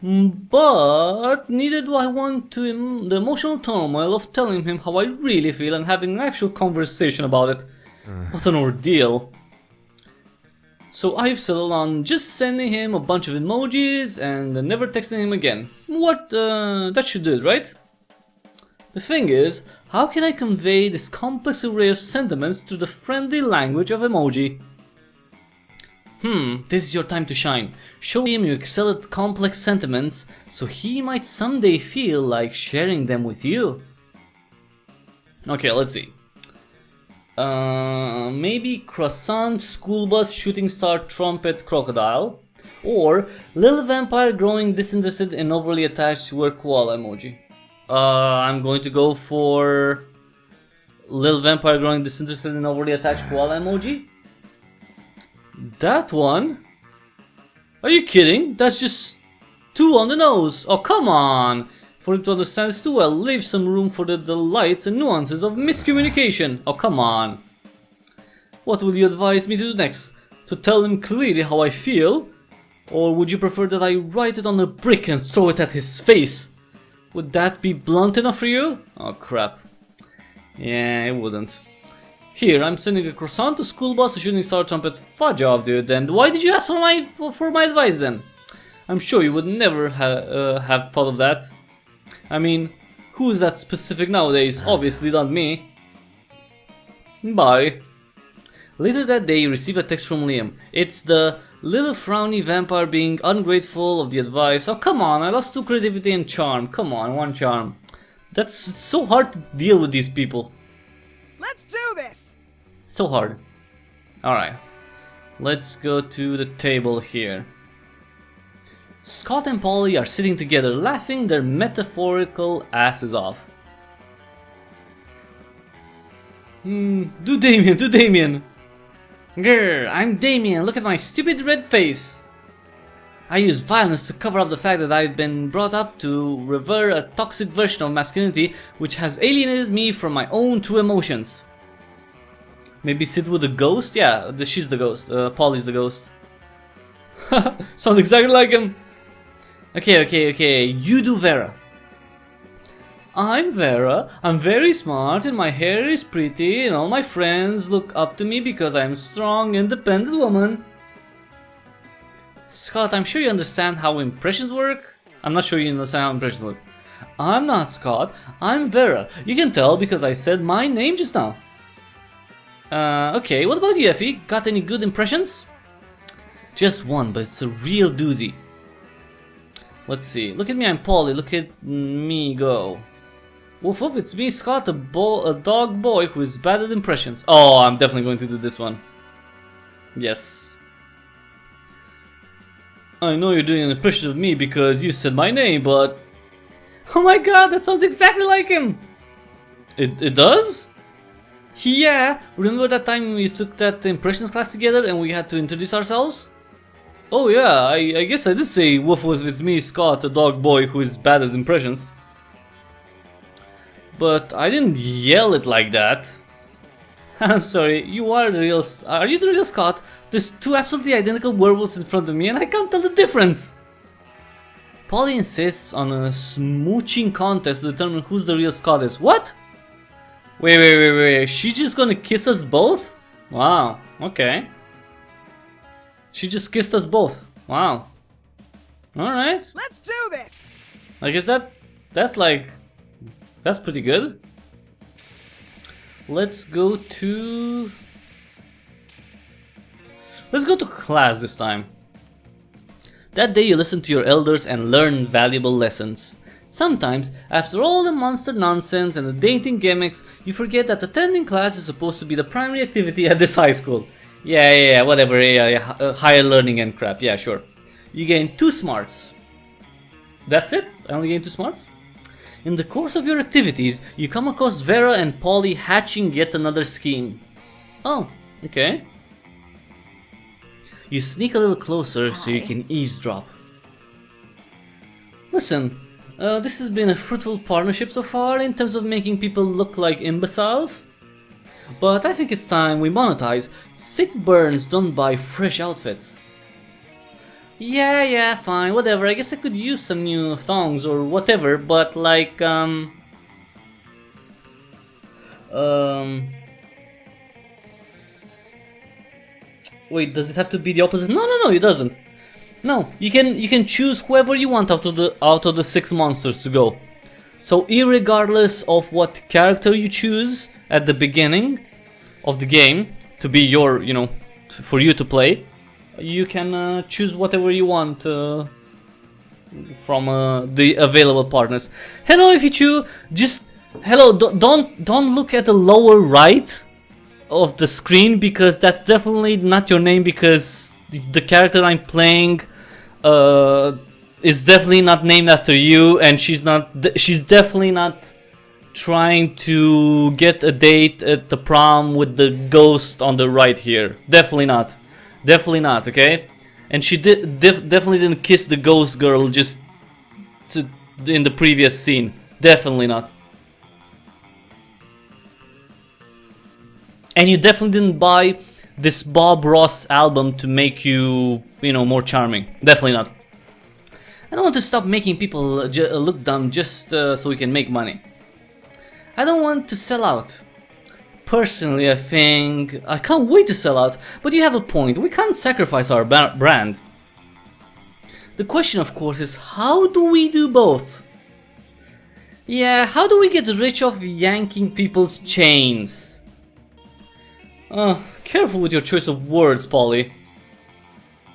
But neither do I want to the emotional turmoil of telling him how I really feel and having an actual conversation about it. What an ordeal. So I've settled on just sending him a bunch of emojis and never texting him again. What, that should do it, right? The thing is, how can I convey this complex array of sentiments through the friendly language of emoji? This is your time to shine. Show him you excel at complex sentiments, so he might someday feel like sharing them with you. Okay, let's see. Maybe croissant, school bus, shooting star, trumpet, crocodile. Or little vampire growing disinterested and overly attached to a koala emoji. I'm going to go for little vampire growing disinterested and overly attached koala emoji. That one? Are you kidding? That's just 2 on the nose. Oh, come on. For him to understand this too well, leave some room for the delights and nuances of miscommunication. Oh, come on. What will you advise me to do next? To tell him clearly how I feel? Or would you prefer that I write it on a brick and throw it at his face? Would that be blunt enough for you? Oh, crap. Yeah, it wouldn't. Here, I'm sending a croissant, a school bus, a shooting star, trumpet. Fudge off, dude. And why did you ask for my advice then? I'm sure you would never have thought of that. I mean, who is that specific nowadays? Obviously not me. Bye. Later that day you receive a text from Liam. It's the little frowny vampire being ungrateful of the advice. Oh come on, I lost 2 creativity and charm. Come on, 1 charm. That's so hard to deal with these people. Let's do this! So hard. Alright. Let's go to the table here. Scott and Polly are sitting together, laughing their metaphorical asses off. Do Damien! Grr, I'm Damien, look at my stupid red face! I use violence to cover up the fact that I've been brought up to revere a toxic version of masculinity which has alienated me from my own true emotions. Maybe sit with the ghost? Yeah, she's the ghost. Polly's the ghost. Sounds exactly like him. Okay. You do Vera. I'm Vera. I'm very smart and my hair is pretty and all my friends look up to me because I'm a strong, independent woman. Scott, I'm sure you understand how impressions work. I'm not sure you understand how impressions work. I'm not Scott. I'm Vera. You can tell because I said my name just now. Okay, what about you, Effie? Got any good impressions? Just one, but it's a real doozy. Let's see. Look at me, I'm Polly. Look at me go. Woof woof, it's me, Scott, a dog boy who is bad at impressions. Oh, I'm definitely going to do this one. Yes. I know you're doing an impression of me because you said my name, but... Oh my god, that sounds exactly like him! It does? Yeah, remember that time we took that impressions class together and we had to introduce ourselves? Oh yeah, I guess I did say woof woof, it's me, Scott, a dog boy who is bad at impressions. But I didn't yell it like that. I'm sorry, you are the real... Are you the real Scott? There's two absolutely identical werewolves in front of me and I can't tell the difference. Polly insists on a smooching contest to determine who's the real Scott is. What? Wait, she's just gonna kiss us both? Wow, okay. She just kissed us both. Wow. Alright. Let's do this! I guess that's pretty good. Let's go to class this time. That day you listen to your elders and learn valuable lessons. Sometimes, after all the monster nonsense and the dating gimmicks, you forget that attending class is supposed to be the primary activity at this high school. Yeah, whatever, higher learning and crap, yeah, sure. You gain 2 smarts. That's it? I only gain 2 smarts? In the course of your activities, you come across Vera and Polly hatching yet another scheme. Oh, okay. You sneak a little closer so you can eavesdrop. Listen, this has been a fruitful partnership so far in terms of making people look like imbeciles. But I think it's time we monetize. Sick burns don't buy fresh outfits. Yeah, fine, whatever. I guess I could use some new thongs or whatever, but like, wait, does it have to be the opposite? No, it doesn't. No, you can choose whoever you want out of the 6 monsters to go. So irregardless of what character you choose at the beginning of the game to be your, for you to play, you can choose whatever you want from the available partners. Hello, Ifichu. Just hello. Don't look at the lower right of the screen because that's definitely not your name, because the character I'm playing is definitely not named after you, and she's definitely not trying to get a date at the prom with the ghost on the right here. Definitely not, okay? And she definitely didn't kiss the ghost girl just in the previous scene. Definitely not. And you definitely didn't buy this Bob Ross album to make you, more charming. Definitely not. I don't want to stop making people look dumb just so we can make money. I don't want to sell out. Personally, I think I can't wait to sell out, but you have a point. We can't sacrifice our brand. The question, of course, is how do we do both? Yeah, how do we get rich off yanking people's chains? Careful with your choice of words, Polly.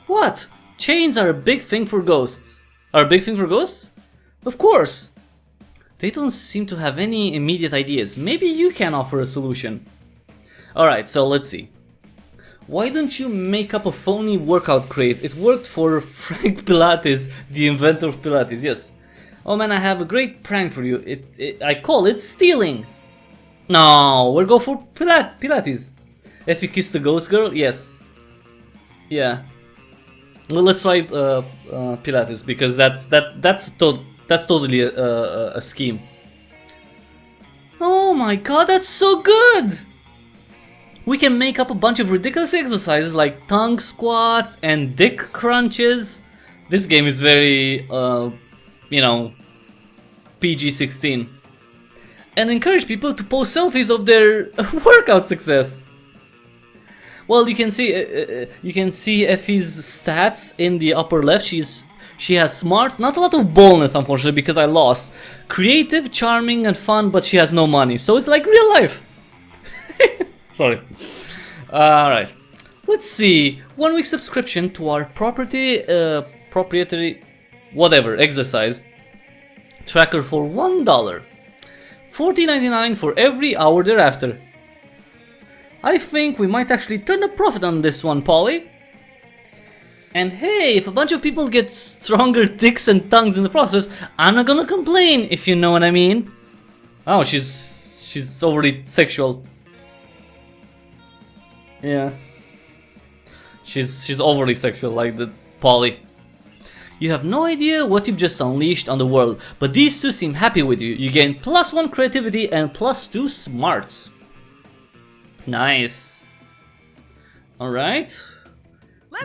What? Chains are a big thing for ghosts. Are a big thing for ghosts? Of course. They don't seem to have any immediate ideas. Maybe you can offer a solution. Alright, so let's see. Why don't you make up a phony workout craze? It worked for Frank Pilates, the inventor of Pilates, yes. Oh man, I have a great prank for you. I call it stealing. No, we'll go for Pilates. If you kiss the ghost girl, yes. Yeah. Well, let's try Pilates, because that's totally a scheme. Oh my god, that's so good! We can make up a bunch of ridiculous exercises like tongue squats and dick crunches. This game is very, PG-16. And encourage people to post selfies of their workout success. Well, you can see Effie's stats in the upper left. She has smarts, not a lot of boldness, unfortunately, because I lost. Creative, charming, and fun, but she has no money, so it's like real life. Sorry. Alright. Let's see, 1 week subscription to our proprietary whatever exercise tracker for $1, $14.99 for every hour thereafter. I think we might actually turn a profit on this one, Polly. And hey, if a bunch of people get stronger dicks and tongues in the process, I'm not gonna complain, if you know what I mean. Oh, she's overly sexual. Yeah. She's overly sexual, like the Polly. You have no idea what you've just unleashed on the world, but these two seem happy with you. You gain +1 creativity and +2 smarts. Nice. Alright.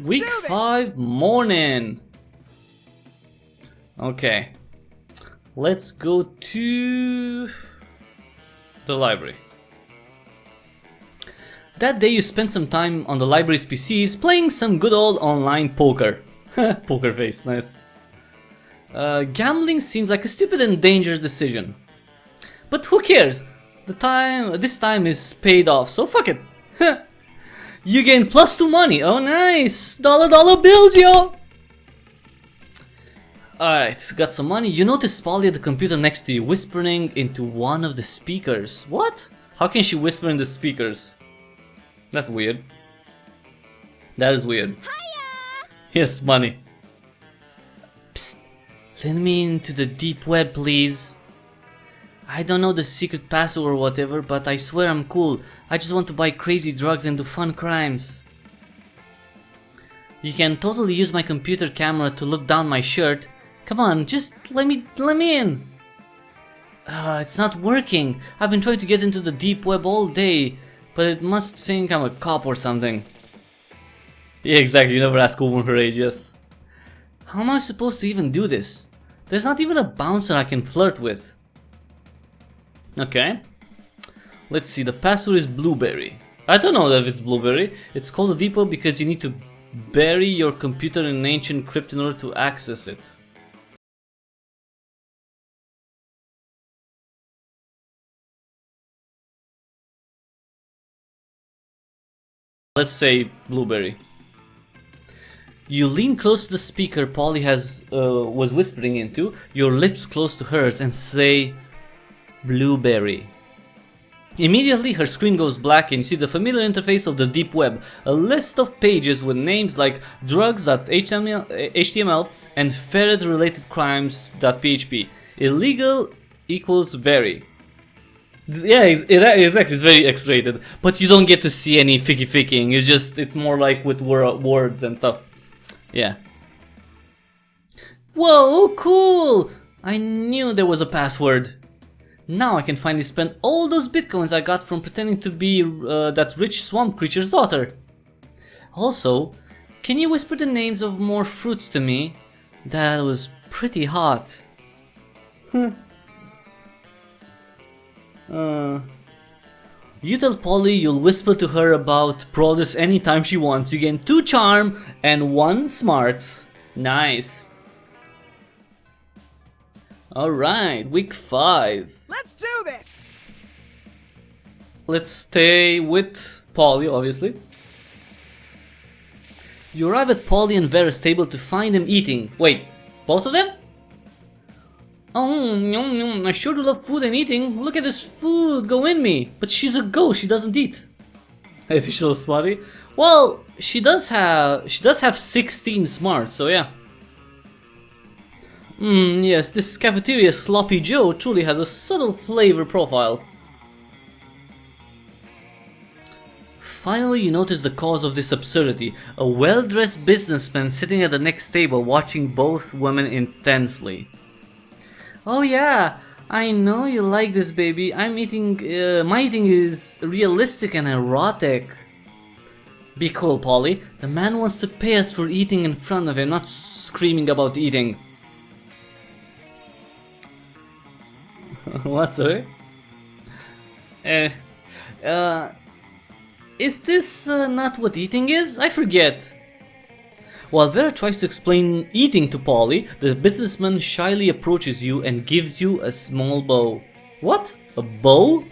Week 5 morning. Okay. Let's go to the library. That day you spent some time on the library's PCs playing some good old online poker. Poker face, nice. Gambling seems like a stupid and dangerous decision. But who cares? This time is paid off, so fuck it. You gain +2 money. Oh nice! Dollar bills, yo! Alright, got some money. You notice Polly at the computer next to you whispering into one of the speakers. What? How can she whisper in the speakers? That's weird. That is weird. Hiya! Yes, money. Psst. Let me into the deep web, please. I don't know the secret password or whatever, but I swear I'm cool. I just want to buy crazy drugs and do fun crimes. You can totally use my computer camera to look down my shirt. Come on, just let me in. It's not working. I've been trying to get into the deep web all day, but it must think I'm a cop or something. Yeah, exactly. You never ask a woman her age, yes. How am I supposed to even do this? There's not even a bouncer I can flirt with. Okay. Let's see, the password is blueberry. I don't know if it's blueberry. It's called a deep web because you need to bury your computer in an ancient crypt in order to access it. Let's say blueberry. You lean close to the speaker Polly was whispering into, your lips close to hers, and say blueberry. Immediately her screen goes black and you see the familiar interface of the deep web, a list of pages with names like drugs.html and ferret related crimes.php. Illegal equals very. Yeah, it's very X-rated, but you don't get to see any ficking. It's more like with words and stuff. Yeah. Whoa, cool! I knew there was a password. Now I can finally spend all those bitcoins I got from pretending to be that rich swamp creature's daughter. Also, can you whisper the names of more fruits to me? That was pretty hot. You tell Polly you'll whisper to her about produce anytime she wants. You gain 2 charm and 1 smarts. Nice. Alright, week 5. Let's do this! Let's stay with Polly, obviously. You arrive at Polly and Vera's table to find them eating. Wait, both of them? Oh, yum, yum. I sure do love food and eating. Look at this food go in me. But she's a ghost, she doesn't eat. If she's so smarty. Well, she does have 16 smarts, so yeah. Yes, this cafeteria Sloppy Joe truly has a subtle flavor profile. Finally, you notice the cause of this absurdity. A well-dressed businessman sitting at the next table watching both women intensely. Oh yeah, I know you like this, baby. My eating is realistic and erotic. Be cool, Polly. The man wants to pay us for eating in front of him, not screaming about eating. What, sorry? Is this not what eating is? I forget. While Vera tries to explain eating to Polly, the businessman shyly approaches you and gives you a small bow. What? A bow?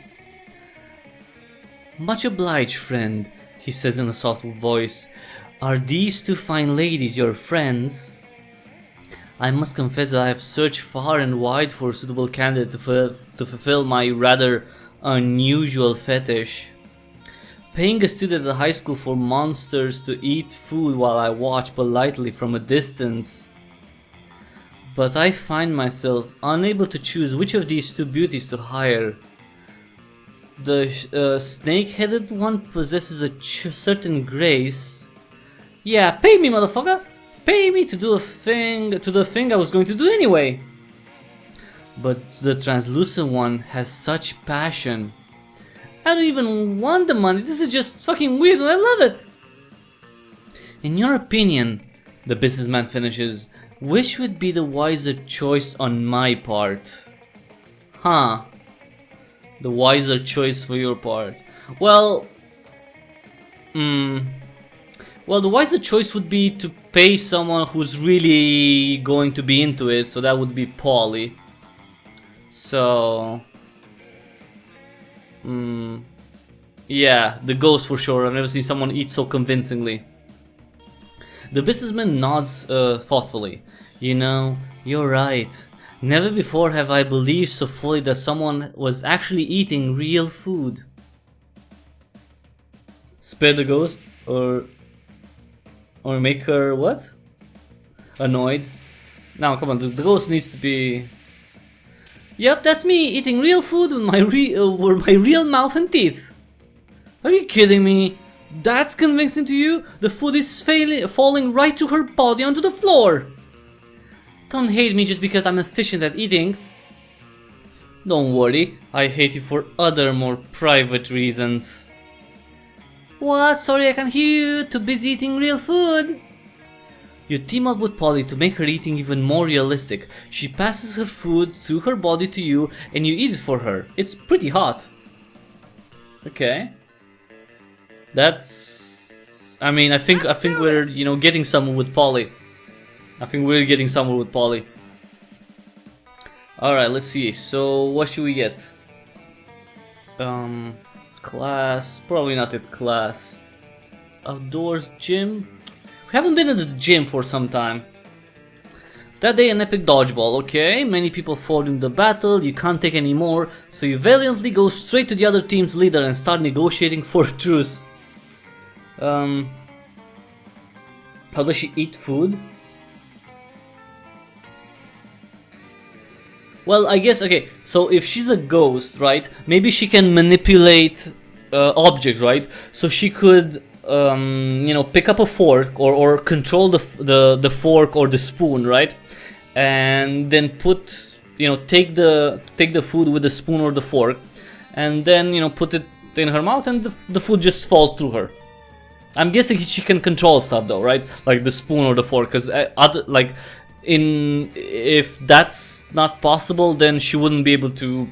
Much obliged, friend. he says in a soft voice. Are these two fine ladies your friends? I must confess that I have searched far and wide for a suitable candidate to fulfill my rather unusual fetish. Paying a student at a high school for monsters to eat food while I watch politely from a distance. But I find myself unable to choose which of these two beauties to hire. The snake-headed one possesses a certain grace. Yeah, pay me, motherfucker! Pay me to do the thing I was going to do anyway! But the translucent one has such passion. I don't even want the money, this is just fucking weird and I love it! In your opinion, the businessman finishes, which would be the wiser choice on my part? Huh. The wiser choice for your part. Well... Well, the wiser choice would be to pay someone who's really going to be into it, so that would be Polly. So... yeah, the ghost for sure. I've never seen someone eat so convincingly. The businessman nods thoughtfully. You know, you're right. Never before have I believed so fully that someone was actually eating real food. Spare the ghost? Or make her what? Annoyed? Now, come on, the ghost needs to be... Yep, that's me eating real food with my real mouth and teeth. Are you kidding me? That's convincing to you? The food is falling right to her body onto the floor. Don't hate me just because I'm efficient at eating. Don't worry, I hate you for other more private reasons. What? Sorry, I can't hear you. Too busy eating real food. You team up with Polly to make her eating even more realistic. She passes her food through her body to you and you eat it for her. It's pretty hot. Okay. That's... I mean, I think we're, you know, getting somewhere with Polly. I think we're getting somewhere with Polly. Alright, let's see. So, what should we get? Class... Probably not at class. Outdoors gym? We haven't been at the gym for some time. That day an epic dodgeball, okay? Many people fought in the battle, you can't take any more, so you valiantly go straight to the other team's leader and start negotiating for a truce. How does she eat food? Well, I guess, okay, so if she's a ghost, right, maybe she can manipulate objects, right? So she could, you know, pick up a fork or control the fork or the spoon, right? And then put, you know, take the food with the spoon or the fork, and then, you know, put it in her mouth, and the food just falls through her. I'm guessing she can control stuff though, right? Like the spoon or the fork, because if that's not possible, then she wouldn't be able to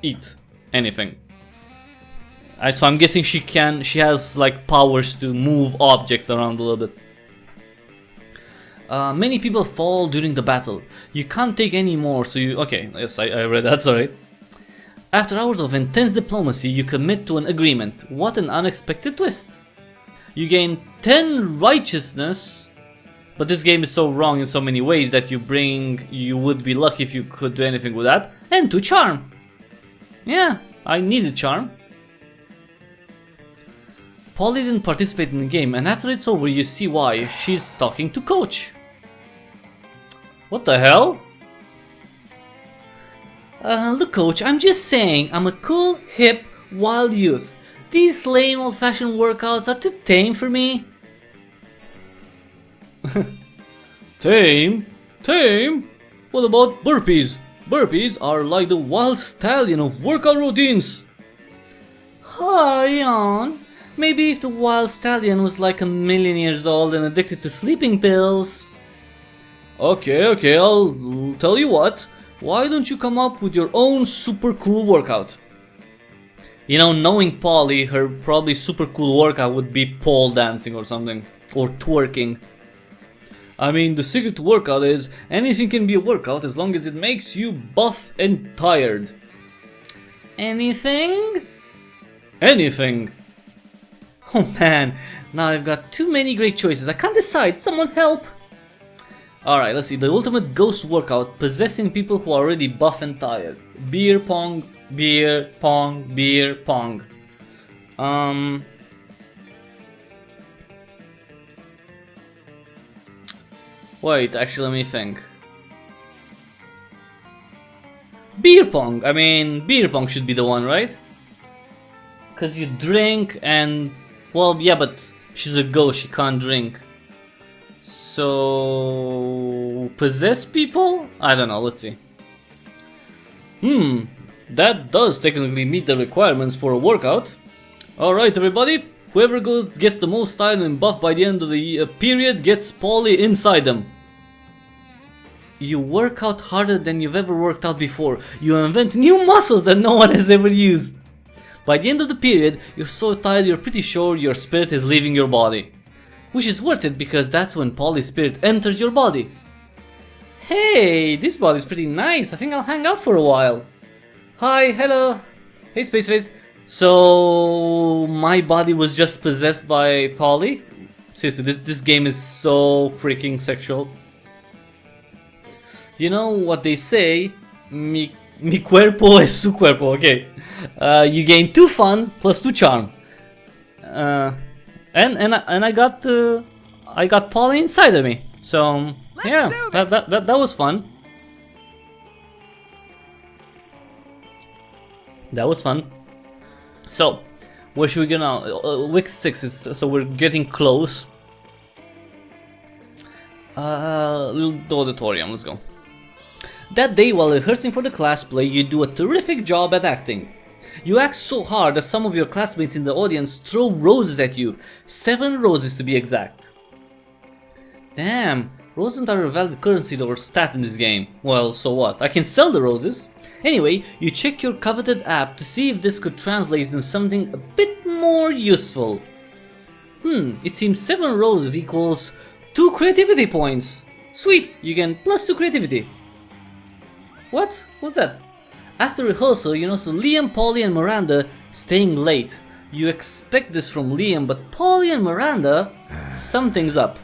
eat anything. So I'm guessing she has like powers to move objects around a little bit. Many people fall during the battle. You can't take any more, so you... Okay, yes, I read that, sorry. After hours of intense diplomacy, you commit to an agreement. What an unexpected twist. You gain 10 righteousness, but this game is so wrong in so many ways that you would be lucky if you could do anything with that. And 2 charm. Yeah, I needed charm. Polly didn't participate in the game, and after it's over you see why. She's talking to Coach. What the hell? Look Coach, I'm just saying, I'm a cool, hip, wild youth. These lame old-fashioned workouts are too tame for me. Tame? Tame? What about burpees? Burpees are like the wild stallion of workout routines. Hi on. Maybe if the wild stallion was like 1,000,000 years old and addicted to sleeping pills. Okay, I'll tell you what. Why don't you come up with your own super cool workout? You know, knowing Polly, her probably super cool workout would be pole dancing or something. Or twerking. I mean, the secret to workout is anything can be a workout as long as it makes you buff and tired. Anything? Anything. Oh man, now I've got too many great choices. I can't decide. Someone help! Alright, let's see. The ultimate ghost workout. Possessing people who are already buff and tired. Beer pong, beer pong, beer pong. Wait, actually let me think. Beer pong! I mean, beer pong should be the one, right? Because you drink and... Well, yeah, but she's a ghost, she can't drink. So... Possess people? I don't know, let's see. That does technically meet the requirements for a workout. Alright everybody, whoever gets the most tired and buff by the end of the period gets Polly inside them. You work out harder than you've ever worked out before. You invent new muscles that no one has ever used. By the end of the period, you're so tired you're pretty sure your spirit is leaving your body. Which is worth it because that's when Polly's spirit enters your body. Hey, this body's pretty nice. I think I'll hang out for a while. Hi, hello. Hey, Spaceface. So, my body was just possessed by Polly? Seriously, this game is so freaking sexual. You know what they say? Mi cuerpo es su cuerpo. Okay. You gain 2 fun plus 2 charm. And I got Polly inside of me. So yeah, that was fun. That was fun. So where should we go now? Week 6 is, so we're getting close. The auditorium. Let's go. That day, while rehearsing for the class play, you do a terrific job at acting. You act so hard that some of your classmates in the audience throw roses at you. 7 roses to be exact. Damn, roses aren't a valid currency or stat in this game. Well, so what? I can sell the roses. Anyway, you check your coveted app to see if this could translate into something a bit more useful. It seems 7 roses equals 2 creativity points. Sweet, you gain plus 2 creativity. What? What's that? After rehearsal, you notice Liam, Polly and Miranda staying late. You expect this from Liam, but Polly and Miranda, something's up.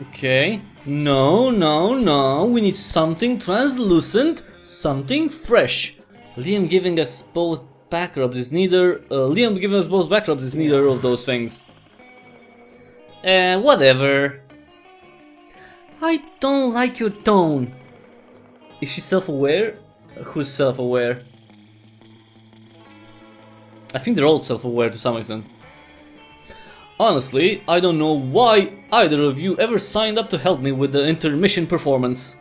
Okay. No. We need something translucent, something fresh. Liam giving us both back rubs is neither. Liam giving us both back rubs is neither of those things. Whatever. I don't like your tone. Is she self-aware? Who's self-aware? I think they're all self-aware to some extent. Honestly, I don't know why either of you ever signed up to help me with the intermission performance.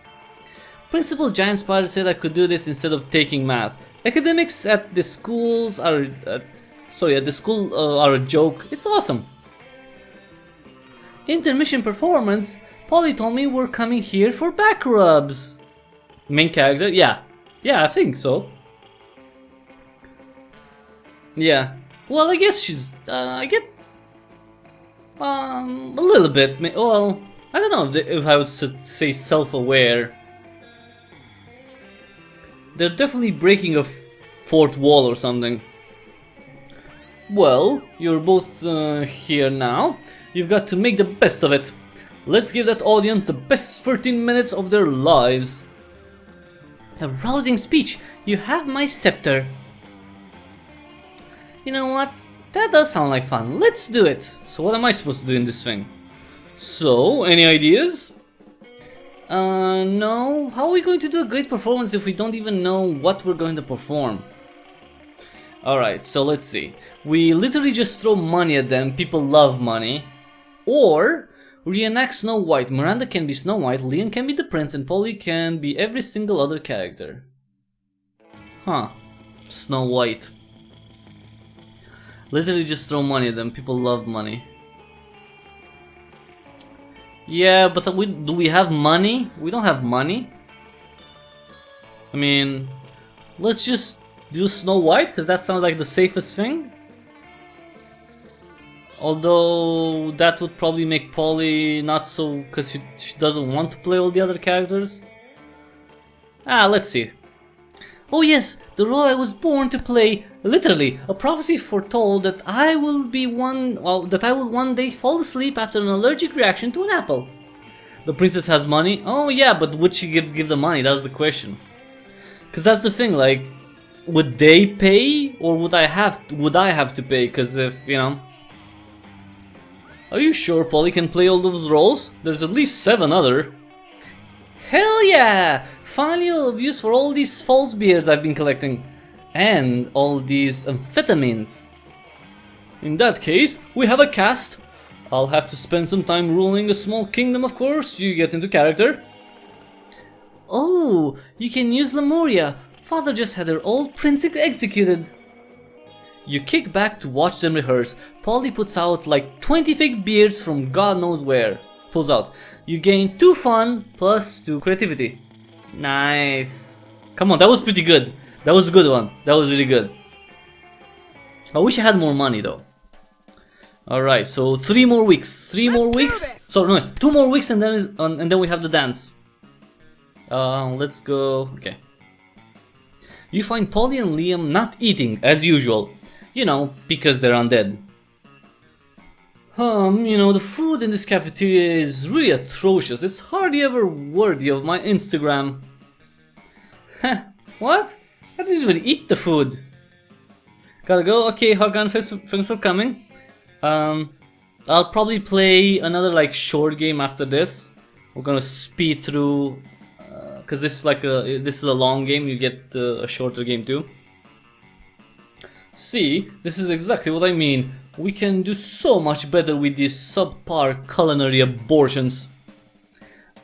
Principal Giant Spider said I could do this instead of taking math. Academics at the schools are... are a joke. It's awesome. Intermission performance? Polly told me we're coming here for back rubs. Main character? Yeah, I think so. Yeah. Well, I guess she's... I get... a little bit. Well, I don't know if I would say self-aware. They're definitely breaking a fourth wall or something. Well, you're both here now. You've got to make the best of it. Let's give that audience the best 13 minutes of their lives. A rousing speech. You have my scepter. You know what? That does sound like fun. Let's do it. So what am I supposed to do in this thing? So, any ideas? No. How are we going to do a great performance if we don't even know what we're going to perform? Alright, so let's see. We literally just throw money at them. People love money. Or... reenact Snow White. Miranda can be Snow White, Liam can be the prince, and Polly can be every single other character. Huh. Snow White. Literally just throw money at them. People love money. Yeah, but do we have money? We don't have money. I mean, let's just do Snow White, because that sounds like the safest thing. Although that would probably make Polly not so, because she doesn't want to play all the other characters. Let's see. Oh yes, the role I was born to play. Literally, a prophecy foretold that I will one day fall asleep after an allergic reaction to an apple. The princess has money. Oh yeah, but would she give the money? That's the question. Cause that's the thing. Like, would they pay or would I have to pay? Cause if you know. Are you sure Polly can play all those roles? There's at least 7 other. Hell yeah! Finally of use for all these false beards I've been collecting. And all these amphetamines. In that case, we have a cast. I'll have to spend some time ruling a small kingdom, of course. You get into character. Oh, you can use Lemuria. Father just had her old prince executed. You kick back to watch them rehearse. Polly puts out like 20 fake beards from God knows where. Pulls out. You gain 2 fun plus 2 creativity. Nice. Come on, that was pretty good. That was a good one. That was really good. I wish I had more money though. Alright, so 3 more weeks. 3 more weeks. So no, 2 more weeks and then we have the dance. Let's go. Okay. You find Polly and Liam not eating as usual. You know, because they're undead. You know, the food in this cafeteria is really atrocious. It's hardly ever worthy of my Instagram. Heh, what? I didn't even eat the food. Gotta go. Okay, Hagan, thanks for coming. I'll probably play another like short game after this. We're gonna speed through, cause this is a long game. You get a shorter game too. See, this is exactly what I mean. We can do so much better with these subpar culinary abortions.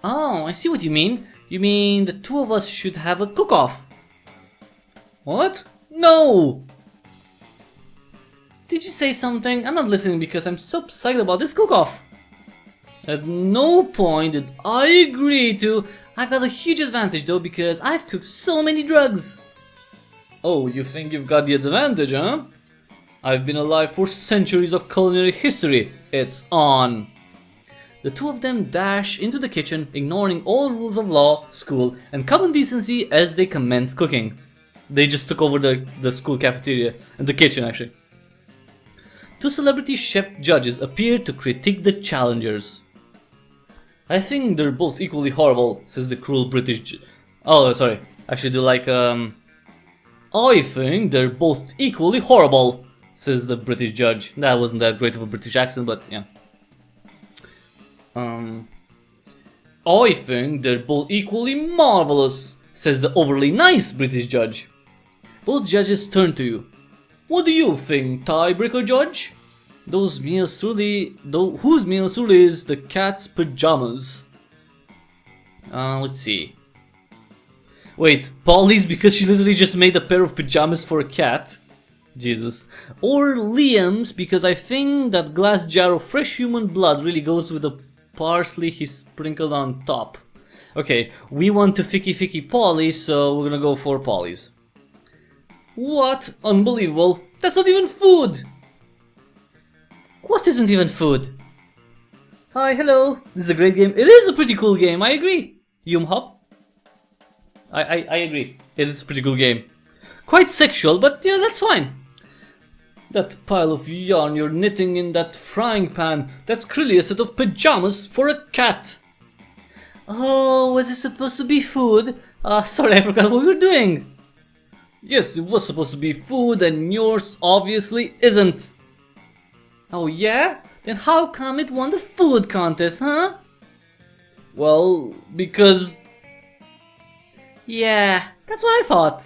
Oh, I see what you mean. You mean the 2 of us should have a cook-off? What? No! Did you say something? I'm not listening because I'm so excited about this cook-off. At no point did I agree to. I've got a huge advantage though because I've cooked so many drugs. Oh, you think you've got the advantage, huh? I've been alive for centuries of culinary history. It's on. The 2 of them dash into the kitchen, ignoring all rules of law, school, and common decency as they commence cooking. They just took over the school cafeteria and the kitchen actually. 2 celebrity chef judges appear to critique the challengers. I think they're both equally horrible, says the cruel British. Oh, sorry. Actually, do like I think they're both equally horrible, says the British judge. That wasn't that great of a British accent, but yeah. I think they're both equally marvelous, says the overly nice British judge. Both judges turn to you. What do you think, tiebreaker judge? Whose meals truly is the cat's pajamas? Let's see. Wait, Polly's because she literally just made a pair of pajamas for a cat? Jesus. Or Liam's because I think that glass jar of fresh human blood really goes with the parsley he sprinkled on top. Okay, we want to ficky Polly, so we're gonna go for Polly's. What? Unbelievable. That's not even food! What isn't even food? Hi, hello. This is a great game. It is a pretty cool game, I agree. Yum hop. I agree. It is a pretty cool game. Quite sexual, but yeah, that's fine. That pile of yarn you're knitting in that frying pan, that's clearly a set of pajamas for a cat. Oh, was it supposed to be food? Sorry, I forgot what we were doing. Yes, it was supposed to be food and yours obviously isn't. Oh yeah? Then how come it won the food contest, huh? Well, because... Yeah, that's what I thought.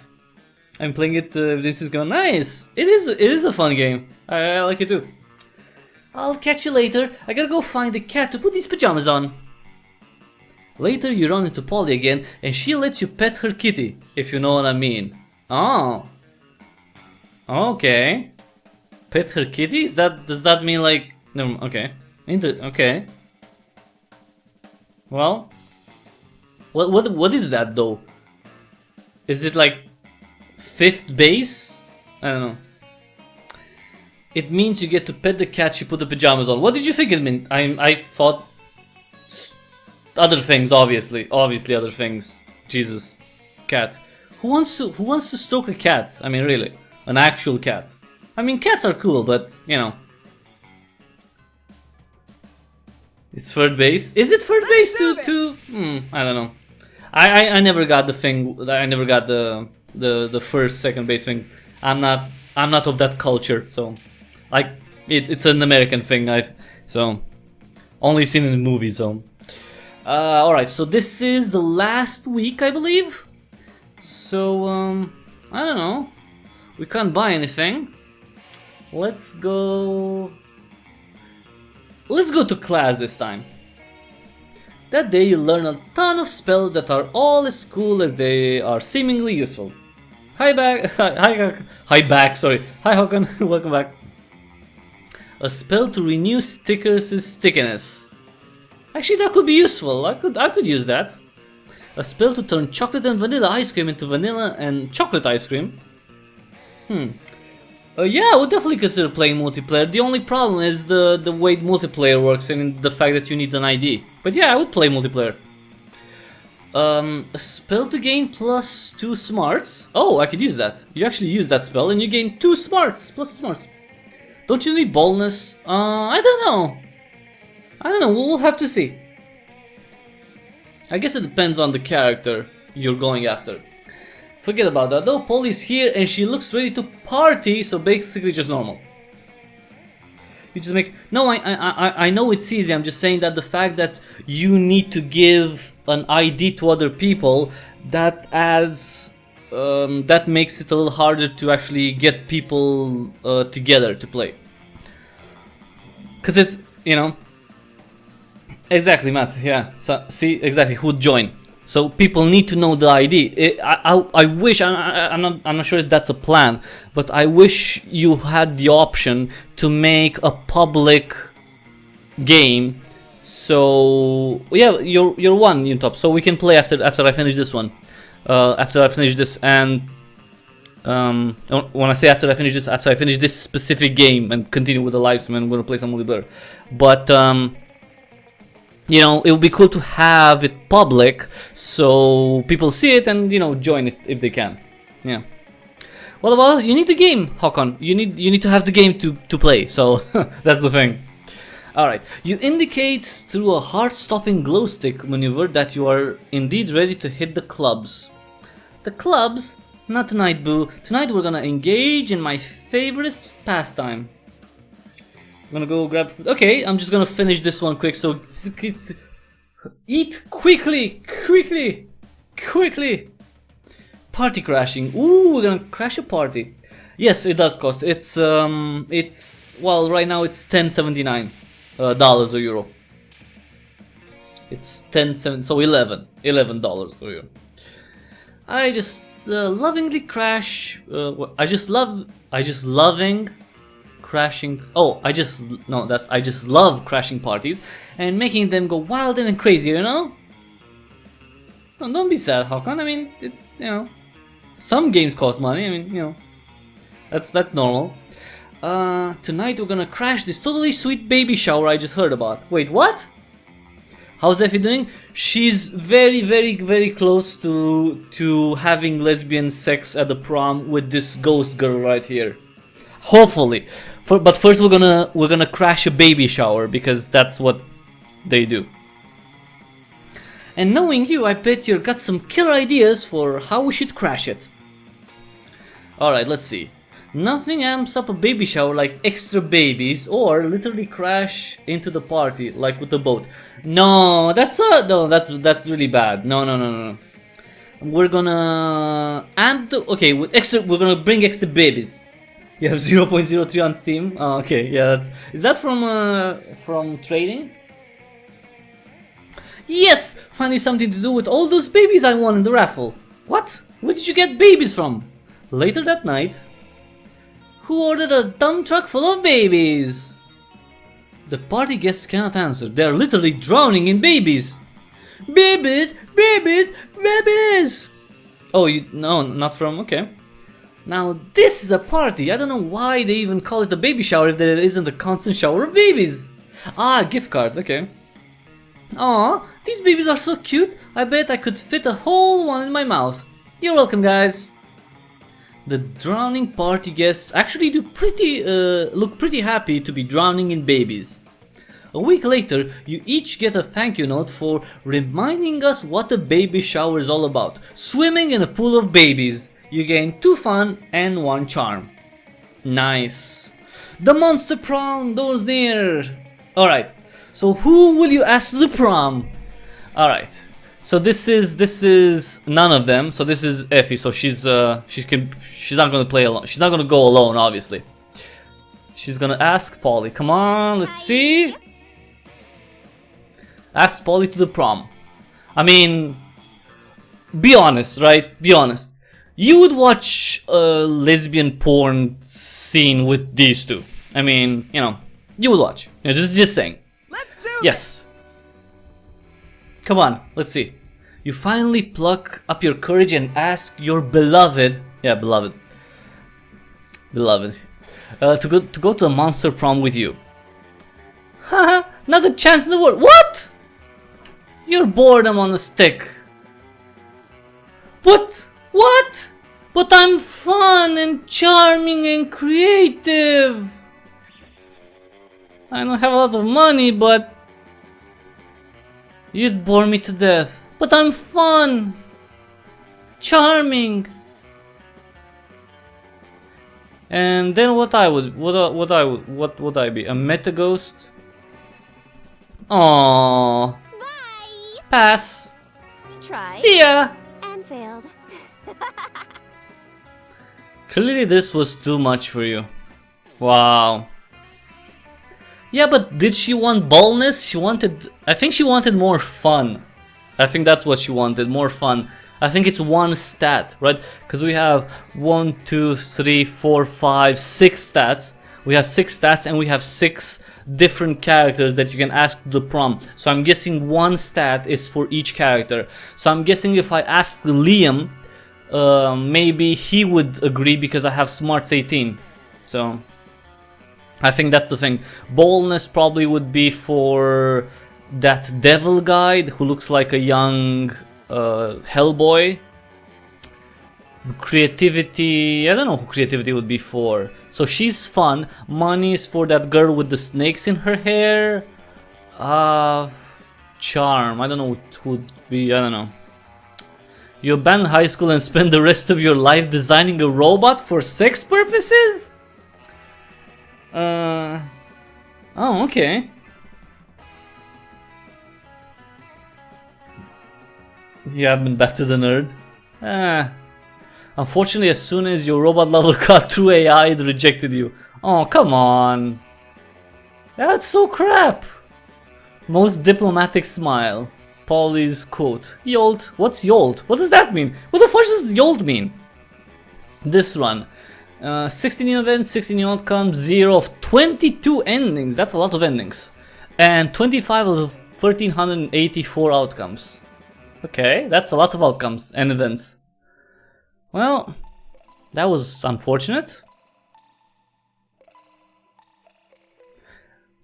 I'm playing it, this is going nice. It is a fun game. I like it too. I'll catch you later. I gotta go find the cat to put these pajamas on. Later you run into Polly again and she lets you pet her kitty, if you know what I mean. Oh. Okay. Pet her kitty? Does that mean like... No, okay. Okay. Well. What is that though? Is it like 5th base? I don't know. It means you get to pet the cat she put the pajamas on. What did you think it meant? I thought other things, obviously other things. Jesus. Cat. Who wants to stroke a cat? I mean, really, an actual cat. I mean, cats are cool, but you know. It's third base. Is it third base to? I don't know. I never got the thing. I never got the first second base thing. I'm not of that culture, so like it's an American thing. So only seen in the movies. So all right. So this is the last week, I believe. So I don't know. We can't buy anything. Let's go to class this time. That day you learn a ton of spells that are all as cool as they are seemingly useful. Hi back, sorry. Hi Håkon, welcome back. A spell to renew stickers' stickiness. Actually, that could be useful. I could use that. A spell to turn chocolate and vanilla ice cream into vanilla and chocolate ice cream. Yeah, I would definitely consider playing multiplayer. The only problem is the way multiplayer works and the fact that you need an ID. But yeah, I would play multiplayer. A spell to gain plus 2 smarts. Oh, I could use that. You actually use that spell and you gain 2 smarts, plus 2 smarts. Don't you need boldness? I don't know. We'll have to see. I guess it depends on the character you're going after. Forget about that though, Polly's here and she looks ready to party, so basically just normal. You just make... No, I know it's easy, I'm just saying that the fact that you need to give an ID to other people, that adds... that makes it a little harder to actually get people together to play. Cause it's, you know... Exactly, Matt, yeah, so, see, exactly, who'd join. So people need to know the ID. I wish, I'm not sure if that's a plan, but I wish you had the option to make a public game. So yeah, you're one in top. So we can play after I finish this one. After I finish this, and when I say after I finish this specific game and continue with the live stream, I'm gonna play some multiplayer. But you know, it would be cool to have it public so people see it and, you know, join if they can. Yeah. Well, you need the game, Håkon. You need to have the game to play. So that's the thing. All right. You indicate through a heart-stopping glow stick maneuver that you are indeed ready to hit the clubs. The clubs? Not tonight, boo. Tonight we're gonna engage in my favorite pastime. I'm gonna go grab food. Okay, I'm just gonna finish this one quick. So eat quickly. Party crashing. Ooh, we're gonna crash a party. Yes, it does cost. It's well, right now it's $10.79 dollars or euro. It's 10.7, so $11 or euro. I just lovingly crash. I just loving crashing. Oh, I just love crashing parties and making them go wild and crazy, you know? Don't be sad, Håkon. I mean, it's, you know, some games cost money. I mean, you know, that's normal. Tonight we're gonna crash this totally sweet baby shower I just heard about. Wait, what? How's Effie doing? She's very close to having lesbian sex at the prom with this ghost girl right here. Hopefully. But first we're gonna crash a baby shower because that's what they do. And knowing you, I bet you've got some killer ideas for how we should crash it. Alright, let's see. Nothing amps up a baby shower like extra babies, or literally crash into the party like with the boat. No, that's really bad. No. We're gonna amp the, okay, with extra, we're gonna bring extra babies. You have 0.03 on Steam. Oh, okay, yeah, is that from trading? Yes, finally something to do with all those babies I won in the raffle. What? Where did you get babies from? Later that night, who ordered a dump truck full of babies? The party guests cannot answer. They are literally drowning in babies. Babies. Oh, no, not from. Okay. Now this is a party. I don't know why they even call it a baby shower if there isn't a constant shower of babies. Ah, gift cards, okay. Aw, these babies are so cute. I bet I could fit a whole one in my mouth. You're welcome, guys. The drowning party guests actually do look pretty happy to be drowning in babies. A week later, you each get a thank you note for reminding us what a baby shower is all about. Swimming in a pool of babies. You gain 2 fun and 1 charm. Nice. The Monster Prom doors near. Alright, so who will you ask to the prom? Alright. So this is none of them. So this is Effie. So she's not gonna play alone. She's not gonna go alone, obviously. She's gonna ask Polly. Come on, let's see. Ask Polly to the prom. I mean, be honest, right? Be honest. You would watch a lesbian porn scene with these two. I mean, you know, you would watch. You know, just saying. Let's do yes. Come on, let's see. You finally pluck up your courage and ask your beloved, beloved, to go to the Monster Prom with you. Haha, not a chance in the world. What? You're boredom on a stick. What? What? But I'm fun and charming and creative. I don't have a lot of money, but you'd bore me to death. But I'm fun, charming. And then what would I be? A meta ghost? Aww. Bye. Pass. Tried. See ya. And failed. Clearly this was too much for you. Wow. Yeah, but did she want boldness? I think she wanted more fun. I think that's what she wanted, more fun. I think it's 1 stat, right? Because we have 1, 2, 3, 4, 5, 6 stats. We have 6 stats and we have 6 different characters that you can ask to the prom. So I'm guessing 1 stat is for each character. So I'm guessing if I asked Liam, maybe he would agree because I have smarts 18. So I think that's the thing. Boldness probably would be for that devil guy who looks like a young Hellboy. Creativity, I don't know who creativity would be for. So she's fun. Money is for that girl with the snakes in her hair. Charm, I don't know what would be, I don't know. You abandon high school and spend the rest of your life designing a robot for sex purposes? Oh, okay. You have been back to the nerd. Unfortunately, as soon as your robot level got through AI, it rejected you. Oh, come on. That's so crap. Most diplomatic smile. Polly's quote. Yolt. What's Yolt? What does that mean? What the fuck does Yolt mean? This run. 16 new events, 16 new outcomes, 0 of 22 endings. That's a lot of endings. And 25 of 1384 outcomes. Okay, that's a lot of outcomes and events. Well, that was unfortunate.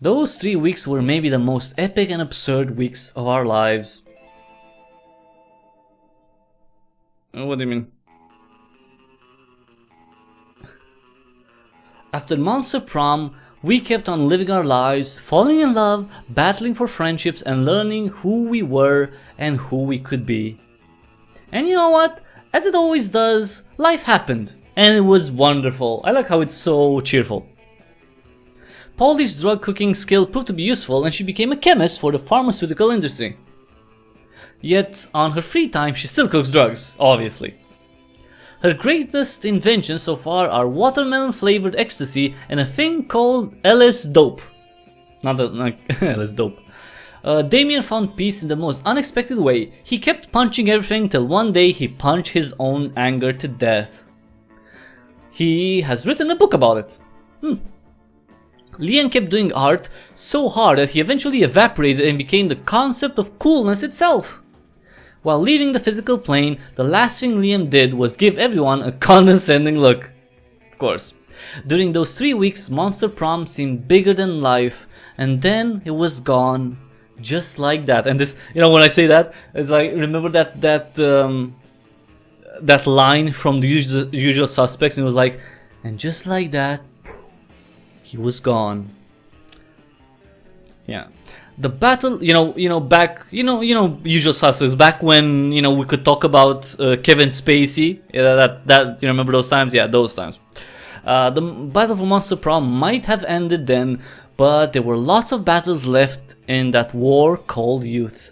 Those 3 weeks were maybe the most epic and absurd weeks of our lives. What do you mean? After Monster Prom, we kept on living our lives, falling in love, battling for friendships, and learning who we were and who we could be. And you know what? As it always does, life happened, and it was wonderful. I like how it's so cheerful. Polly's drug cooking skill proved to be useful, and she became a chemist for the pharmaceutical industry. Yet, on her free time, she still cooks drugs, obviously. Her greatest inventions so far are watermelon flavored ecstasy and a thing called LS dope. Not like LS dope. Damien found peace in the most unexpected way. He kept punching everything till one day he punched his own anger to death. He has written a book about it. Liam kept doing art so hard that he eventually evaporated and became the concept of coolness itself. While leaving the physical plane, the last thing Liam did was give everyone a condescending look. Of course. During those 3 weeks, Monster Prom seemed bigger than life, and then it was gone. Just like that. And this, you know, when I say that, it's like, remember that that line from the usual suspects, and it was like, and just like that, he was gone. Yeah, the battle, back, usual suspects. Back when we could talk about Kevin Spacey. That you remember those times? Yeah, those times. The battle for Monster Prom might have ended then, but there were lots of battles left in that war called youth.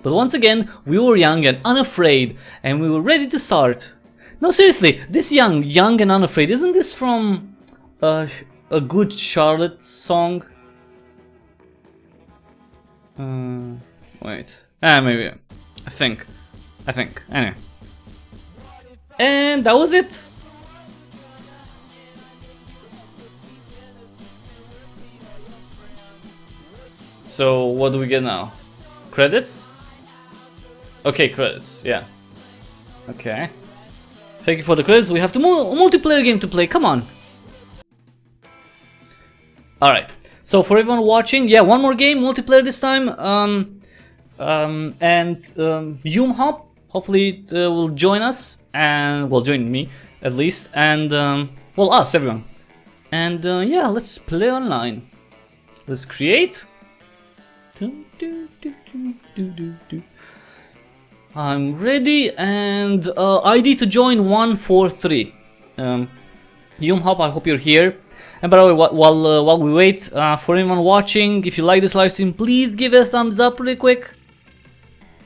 But once again, we were young and unafraid, and we were ready to start. No, seriously, this young and unafraid, isn't this from a Good Charlotte song? Wait. Maybe. I think. Anyway. And that was it. So, what do we get now? Credits? Okay, credits, yeah. Okay. Thank you for the credits. We have the multiplayer game to play, come on. Alright. So for everyone watching, yeah, one more game, multiplayer this time. Hop hopefully will join us, and will join me at least, and well, us, everyone. And yeah, let's play online. Let's create. I'm ready, and ID to join 143. Hop, I hope you're here. And by the way, while we wait, for anyone watching, if you like this live stream, please give it a thumbs up really quick.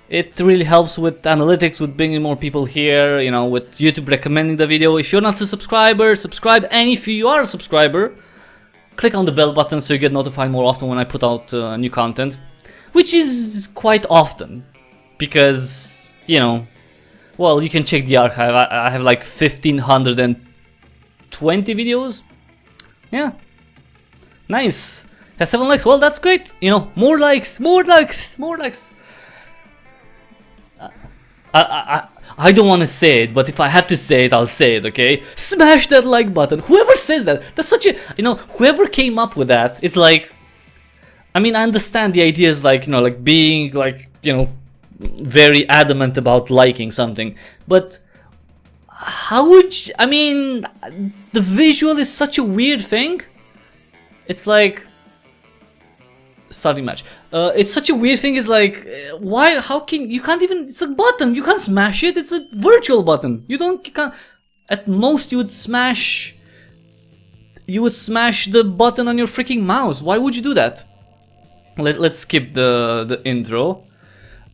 It really helps with analytics, with bringing more people here, with YouTube recommending the video. If you're not a subscriber, subscribe, and if you are a subscriber, click on the bell button so you get notified more often when I put out new content, which is quite often, because, well, you can check the archive. I have like 1,520 videos. Yeah, nice. Has 7 likes. Well, that's great. More likes. I don't want to say it, but if I have to say it, I'll say it. Okay, smash that like button. Whoever says that, that's such a whoever came up with that, it's like, I mean, I understand the idea is like like being like very adamant about liking something, but how would you, I mean, the visual is such a weird thing. It's like starting match. It's such a weird thing. Is like, why? How can you can't even? It's a button. You can't smash it. It's a virtual button. You can't. At most, you would smash. You would smash the button on your freaking mouse. Why would you do that? Let's skip the intro.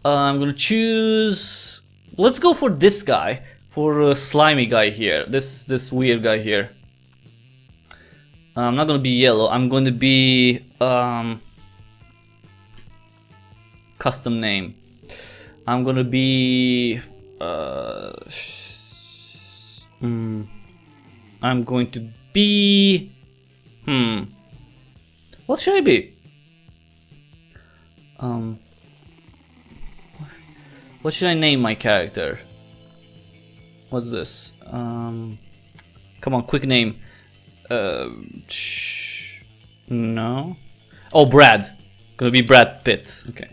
I'm gonna choose. Let's go for this guy. For a slimy guy here, this weird guy here. I'm not gonna be yellow. I'm going to be custom name. I'm gonna be I'm going to be what should I be? What should I name my character? What's this? Come on, quick name. No. Oh, Brad. Gonna be Brad Pitt. Okay.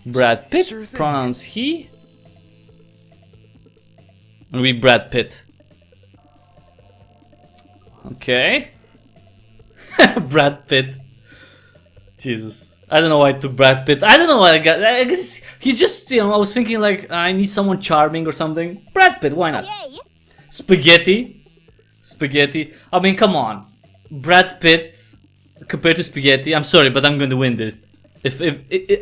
Brad Pitt. Sure, pronouns he. Gonna be Brad Pitt. Okay. Brad Pitt. Jesus. I don't know why I took Brad Pitt. I don't know why I got. I guess he's just, I was thinking like I need someone charming or something. Brad Pitt, why not? Yay. Spaghetti. I mean, come on. Brad Pitt compared to Spaghetti. I'm sorry, but I'm going to win this.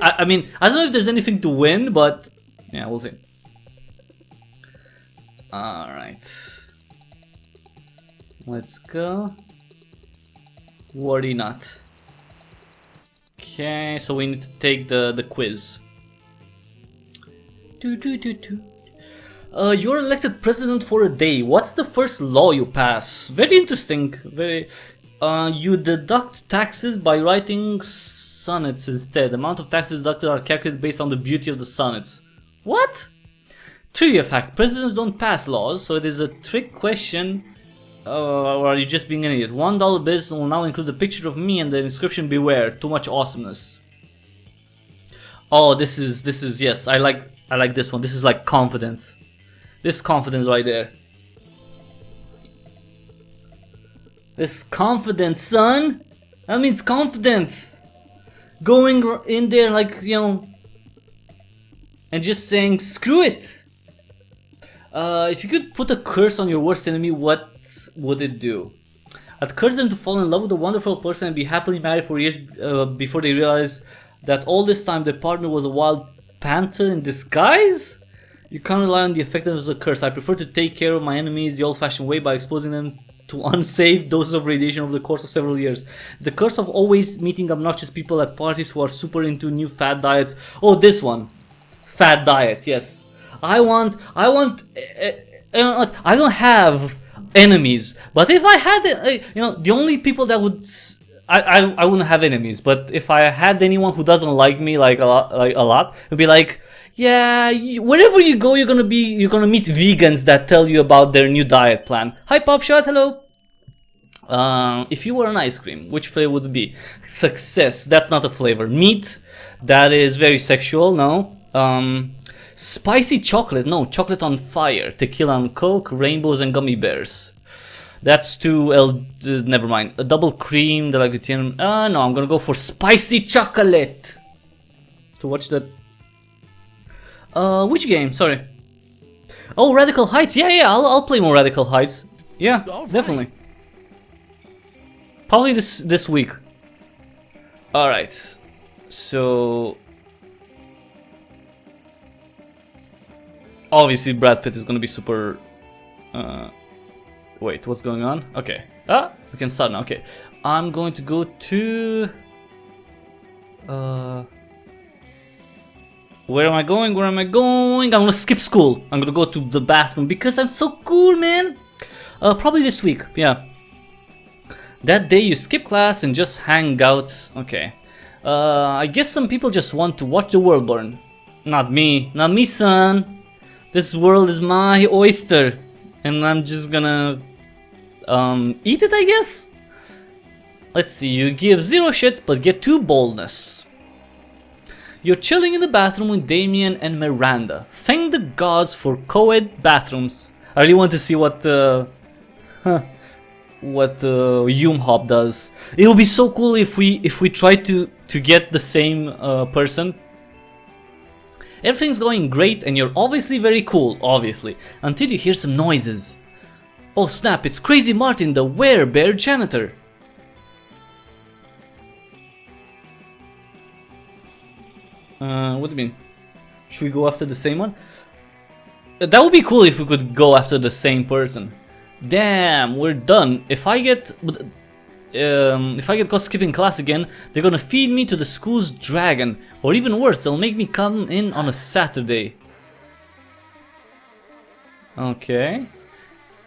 I mean, I don't know if there's anything to win, but yeah, we'll see. All right. Let's go. Worry not. Okay, so we need to take the quiz. You're elected president for a day. What's the first law you pass? Very interesting. Very. You deduct taxes by writing sonnets instead. The amount of taxes deducted are calculated based on the beauty of the sonnets. What? Trivia fact: presidents don't pass laws, so it is a trick question. Or are you just being an idiot? $1 bills will now include a picture of me and the inscription "Beware." Too much awesomeness. Oh, this is yes. I like this one. This is like confidence. This confidence right there. This confidence, son. That means confidence. Going in there like, you know, and just saying screw it. If you could put a curse on your worst enemy, what would it do? I'd curse them to fall in love with a wonderful person and be happily married for years before they realize that all this time their partner was a wild panther in disguise? You can't rely on the effectiveness of the curse. I prefer to take care of my enemies the old-fashioned way by exposing them to unsafe doses of radiation over the course of several years. The curse of always meeting obnoxious people at parties who are super into new fad diets. Oh, this one. Fad diets, yes. I don't have enemies, but if I had, you know, the only people that would, I wouldn't have enemies, but if I had anyone who doesn't like me like a lot, it'd be like, yeah, wherever you go, you're gonna meet vegans that tell you about their new diet plan. Hi, Popshot, hello. If you were an ice cream, which flavor would it be? Success, that's not a flavor. Meat, that is very sexual, no. Spicy chocolate, no, chocolate on fire. Tequila and Coke, rainbows and gummy bears. That's too, never mind. A double cream, no, I'm gonna go for spicy chocolate. To watch that. Which game? Sorry. Oh, Radical Heights. Yeah, I'll play more Radical Heights. Yeah, definitely. Probably this week. All right. So obviously Brad Pitt is gonna be super. Wait, what's going on? Okay. We can start now. Okay. I'm going to go to. Where am I going? Where am I going? I'm gonna skip school. I'm gonna go to the bathroom because I'm so cool, man. Probably this week, yeah. That day you skip class and just hang out. Okay. I guess some people just want to watch the world burn. Not me. Not me, son. This world is my oyster. And I'm just gonna eat it, I guess? Let's see. You give 0 shits but get 2 boldness. You're chilling in the bathroom with Damien and Miranda. Thank the gods for co-ed bathrooms. I really want to see what Yumhop does. It would be so cool if we try to get the same person. Everything's going great and you're obviously very cool, obviously, until you hear some noises. Oh snap, it's Crazy Martin, the werebear janitor. What do you mean? Should we go after the same one? That would be cool if we could go after the same person. Damn, we're done. If I get caught skipping class again, they're gonna feed me to the school's dragon. Or even worse, they'll make me come in on a Saturday. Okay.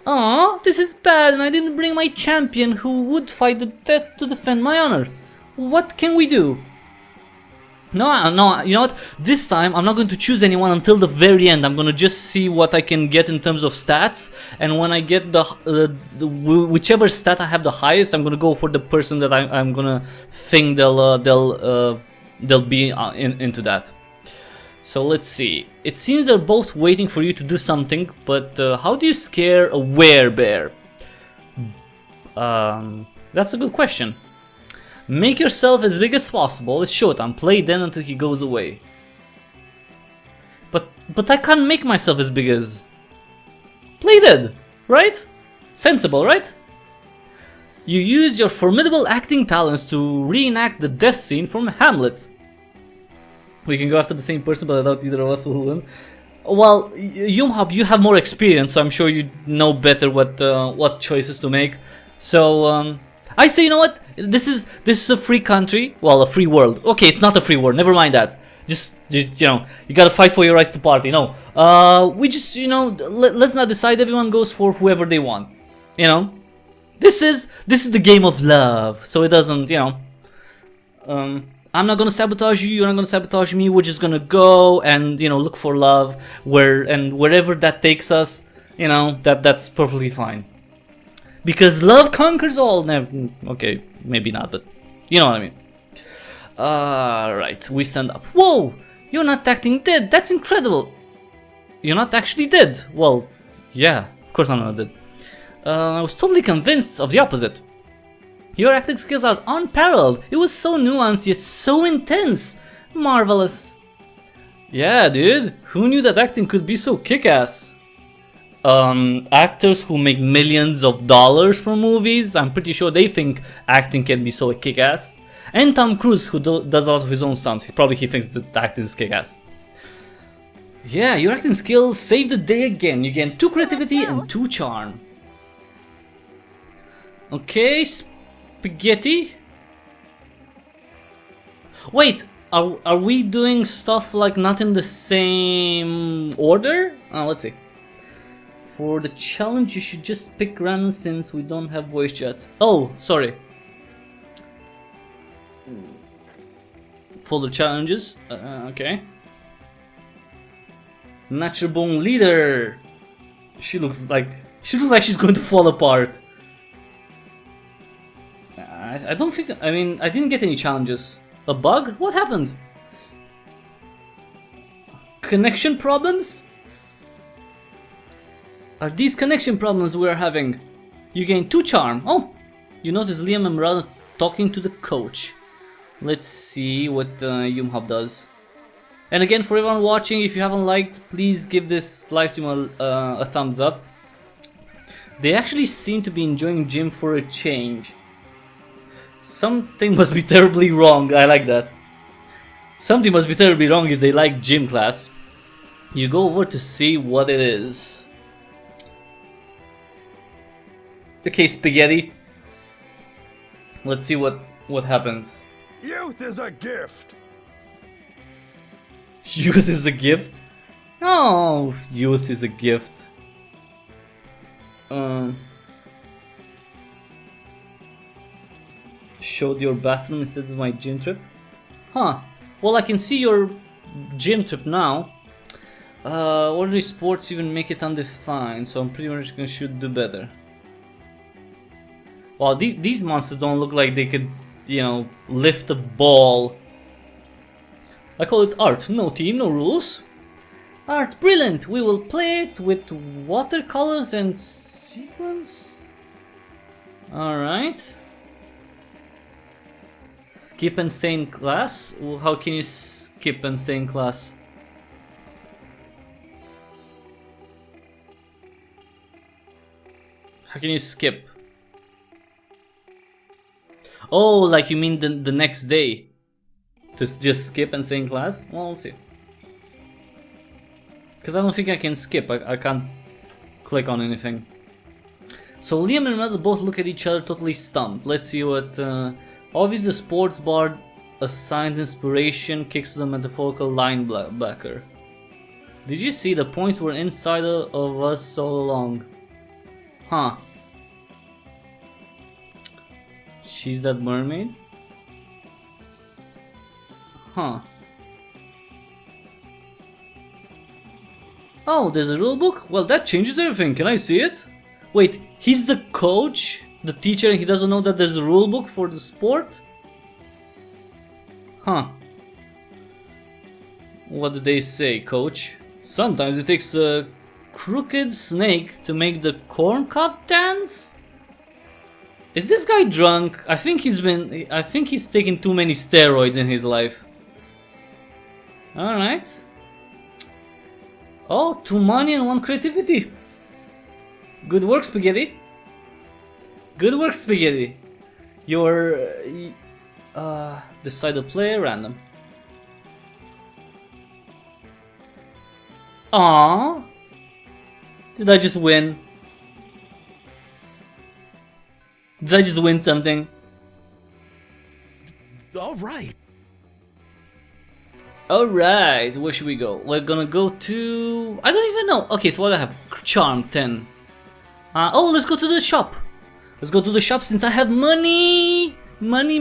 Aw, this is bad and I didn't bring my champion who would fight the death to defend my honor. What can we do? No, you know what? This time I'm not going to choose anyone until the very end. I'm gonna just see what I can get in terms of stats, and when I get whichever stat I have the highest, I'm gonna go for the person that I'm gonna think they'll be into that. So let's see. It seems they're both waiting for you to do something, but how do you scare a werebear? That's a good question. Make yourself as big as possible. It's showtime. Play then until he goes away. But I can't make myself as big as... Play dead, right? Sensible, right? You use your formidable acting talents to reenact the death scene from Hamlet. We can go after the same person, but I doubt either of us will win. Well, Yumhop, you have more experience, so I'm sure you know better what choices to make. So, I say, you know what? This is a free country. Well, a free world. Okay, it's not a free world. Never mind that. Just you know, you gotta fight for your rights to party. No, we just, you know, let's not decide. Everyone goes for whoever they want. You know, this is the game of love. So it doesn't, you know. I'm not gonna sabotage you. You're not gonna sabotage me. We're just gonna go and, you know, look for love wherever that takes us. You know, that's perfectly fine. Because love conquers all. Okay, maybe not, but you know what I mean. Right, we stand up. Whoa! You're not acting dead. That's incredible. You're not actually dead. Well, yeah, of course I'm not dead. I was totally convinced of the opposite. Your acting skills are unparalleled. It was so nuanced yet so intense. Marvelous. Yeah, dude. Who knew that acting could be so kick-ass? Actors who make millions of dollars from movies, I'm pretty sure they think acting can be so kick-ass. And Tom Cruise, who does a lot of his own stunts, he thinks that acting is kick-ass. Yeah, your acting skills saved the day again. You gain 2 creativity and 2 charm. Okay, spaghetti. Wait, are we doing stuff like not in the same order? Let's see. For the challenge, you should just pick random since we don't have voice chat. Oh, sorry. For the challenges, okay. Natural born leader. She looks like she's going to fall apart. I don't think. I mean, I didn't get any challenges. A bug? What happened? Connection problems? Are these connection problems we're having? You gain 2 charm. Oh, you notice Liam and Murad talking to the coach. Let's see what Yumhub does. And again, for everyone watching, if you haven't liked, please give this live stream a thumbs up. They actually seem to be enjoying gym for a change. Something must be terribly wrong. I like that. Something must be terribly wrong if they like gym class. You go over to see what it is. Okay, spaghetti. Let's see what happens. Youth is a gift. Youth is a gift? Oh, youth is a gift. Showed your bathroom instead of my gym trip? Huh. Well, I can see your gym trip now. Ordinary sports even make it undefined, so I'm pretty much gonna should do better. Well, these monsters don't look like they could, you know, lift a ball. I call it art. No team, no rules. Art, brilliant! We will play it with watercolors and sequins. Alright. Skip and stay in class? How can you skip and stay in class? How can you skip? Oh, like you mean the next day? To just skip and stay in class? Well, we'll see. Because I don't think I can skip. I can't click on anything. So Liam and Mother both look at each other totally stumped. Let's see what... obviously the sports bar assigned inspiration kicks to the metaphorical linebacker. Did you see the points were inside of us all along? Huh. She's that mermaid? Huh. Oh, there's a rule book? Well, that changes everything. Can I see it? Wait, he's the coach? The teacher, and he doesn't know that there's a rule book for the sport? Huh. What did they say, coach? Sometimes it takes a crooked snake to make the corn cob dance? Is this guy drunk? I think he's taken too many steroids in his life. Alright. Oh, 2 money and 1 creativity. Good work, spaghetti. Good work, spaghetti. You're... decide to play random. Aww. Did I just win? Did I just win something? Alright. Alright, where should we go? We're gonna go to... I don't even know. Okay, so what do I have? Charm 10. Oh, let's go to the shop. Let's go to the shop since I have money. Money.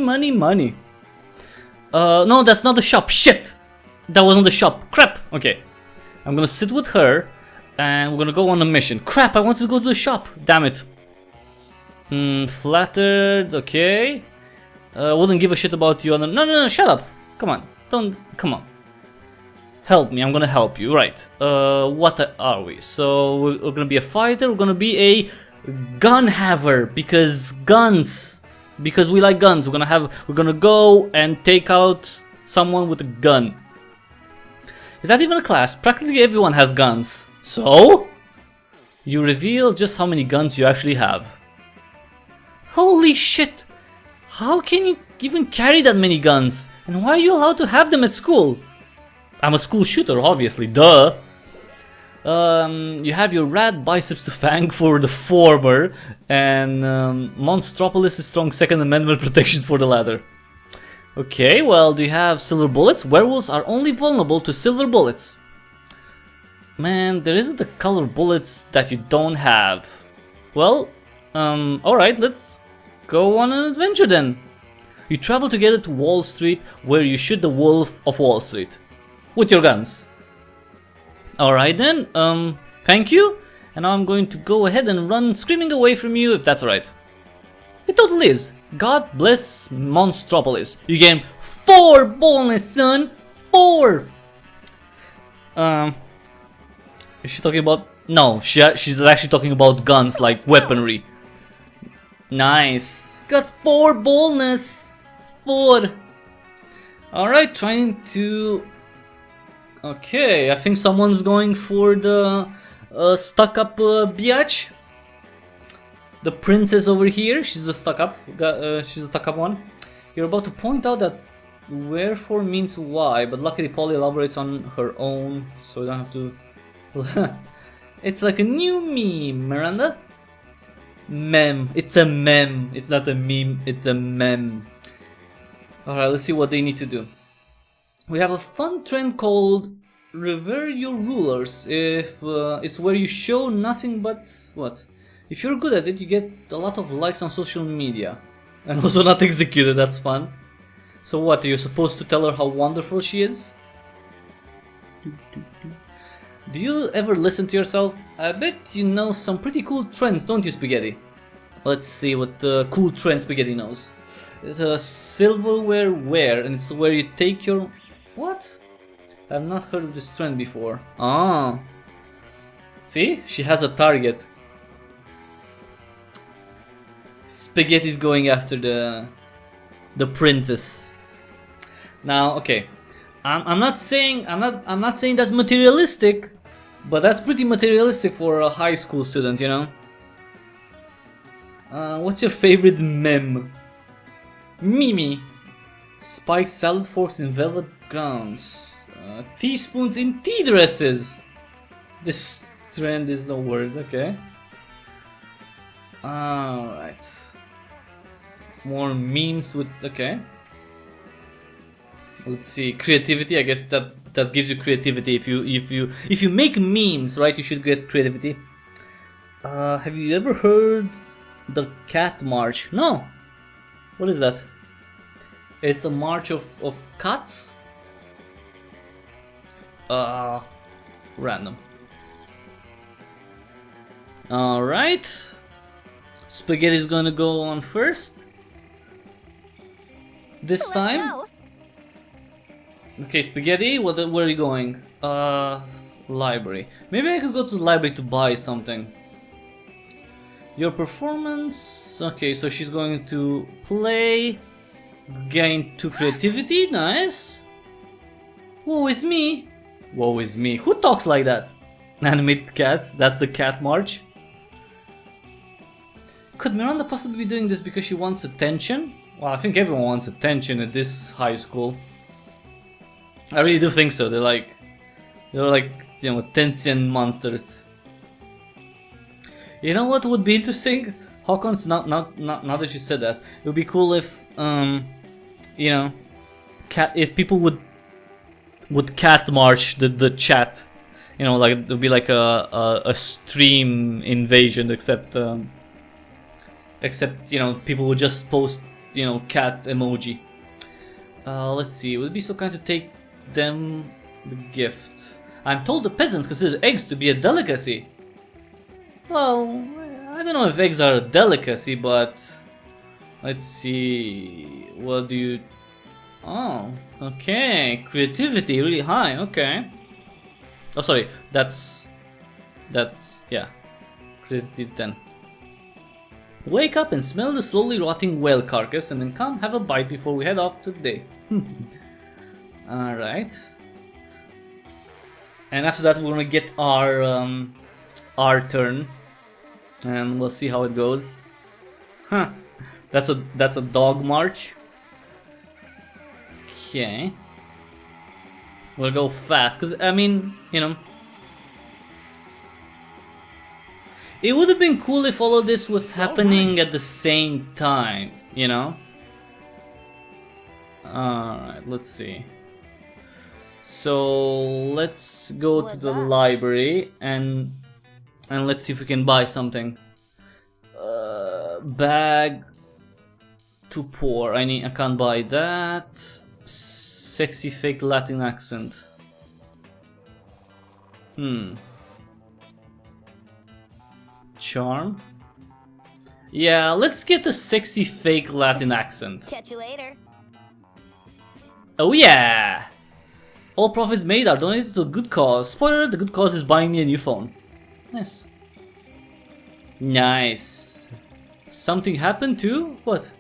No, that's not the shop. Shit! That wasn't the shop. Crap! Okay. I'm gonna sit with her and we're gonna go on a mission. Crap, I wanted to go to the shop. Damn it. Flattered, okay. Wouldn't give a shit about you. No, shut up. Come on. Come on. Help me, I'm gonna help you. Right. What are we? So we're gonna be a fighter, we're gonna be a gun haver because guns. Because we like guns. We're gonna go and take out someone with a gun. Is that even a class? Practically everyone has guns. So you reveal just how many guns you actually have. Holy shit! How can you even carry that many guns? And why are you allowed to have them at school? I'm a school shooter, obviously, duh. You have your rat biceps to fang for the former, and Monstropolis' strong Second Amendment protection for the latter. Okay, well, do you have silver bullets? Werewolves are only vulnerable to silver bullets. Man, there isn't a color bullets that you don't have. Well, alright, let's go on an adventure then. You travel together to Wall Street, where you shoot the Wolf of Wall Street. With your guns. Alright then, thank you. And now I'm going to go ahead and run screaming away from you, if that's alright. It totally is. God bless Monstropolis. You gain 4 bonus, son! 4! Is she talking about... No, she's actually talking about guns, like weaponry. Nice. Got 4 bonus! 4! Alright, trying to... Okay, I think someone's going for the stuck-up biatch. The princess over here, she's the stuck-up. She's the stuck-up one. You're about to point out that wherefore means why, but luckily Polly elaborates on her own, so you don't have to. It's like a new meme, Miranda. Mem. It's a mem. It's not a meme. It's a mem. Alright, let's see what they need to do. We have a fun trend called Revere Your Rulers. If it's where you show nothing but what? If you're good at it, you get a lot of likes on social media. And also not executed, that's fun. So what, are you supposed to tell her how wonderful she is? Do you ever listen to yourself? I bet you know some pretty cool trends, don't you, Spaghetti? Let's see what cool trend Spaghetti knows. It's a silverware wear, and it's where you take your... What? I've not heard of this trend before. Ah. See? She has a target. Spaghetti's going after the princess. Now, okay. I'm not saying that's materialistic, but that's pretty materialistic for a high school student, you know? What's your favorite meme? Mimi. Spiked salad forks in velvet grounds. Teaspoons in tea dresses. This trend is no word, okay. Alright. More memes with, okay. Let's see, creativity. I guess that gives you creativity. If you make memes, right, you should get creativity. Have you ever heard the cat march? No. What is that? It's the march of cats? Random. Alright. Spaghetti's gonna go on first. This time. Go. Okay, Spaghetti, where are you going? Library. Maybe I could go to the library to buy something. Your performance. Okay, so she's going to play. Gain 2 creativity, nice. Woe is me. Woe is me. Who talks like that? Animated cats, that's the cat march. Could Miranda possibly be doing this because she wants attention? Well, I think everyone wants attention at this high school. I really do think so. They're like, you know, attention monsters. You know what would be interesting? Hawkins, now that you said that, it would be cool if, you know, if people would cat march the chat. You know, like it would be like a stream invasion, except you know, people would just post, you know, cat emoji. Let's see, would it be so kind to take them the gift? I'm told the peasants consider eggs to be a delicacy. Well, I don't know if eggs are a delicacy, but let's see. What do you... Oh, okay. Creativity really high, okay. Oh, sorry, that's yeah. Creative 10. Wake up and smell the slowly rotting whale carcass, and then come have a bite before we head off today. Alright. And after that we're gonna get our turn. And we'll see how it goes. Huh. That's a dog march. Okay. We'll go fast, cause I mean, you know, it would have been cool if all of this was happening at the same time, you know? Alright, let's see. So let's go to the library and let's see if we can buy something. Bag to pour. I can't buy that. Sexy fake Latin accent. Charm. Yeah, let's get a sexy fake Latin accent. Catch you later. Oh yeah! All profits made are donated to a good cause. Spoiler, the good cause is buying me a new phone. Nice. Nice. Something happened to? What?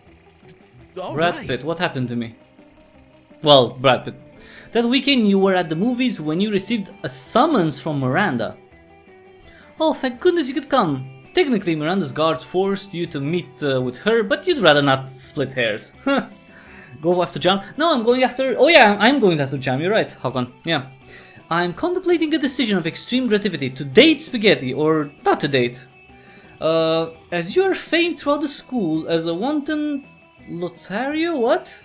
Brad Pitt, what happened to me? Well, Brad Pitt. That weekend you were at the movies when you received a summons from Miranda. Oh, thank goodness you could come. Technically, Miranda's guards forced you to meet with her, but you'd rather not split hairs. Go after Jam? No, I'm going after... Oh yeah, I'm going after Jam, you're right, Hakon. Yeah. I'm contemplating a decision of extreme relativity to date Spaghetti, or not to date. As you are famed throughout the school as a wanton Lothario, what?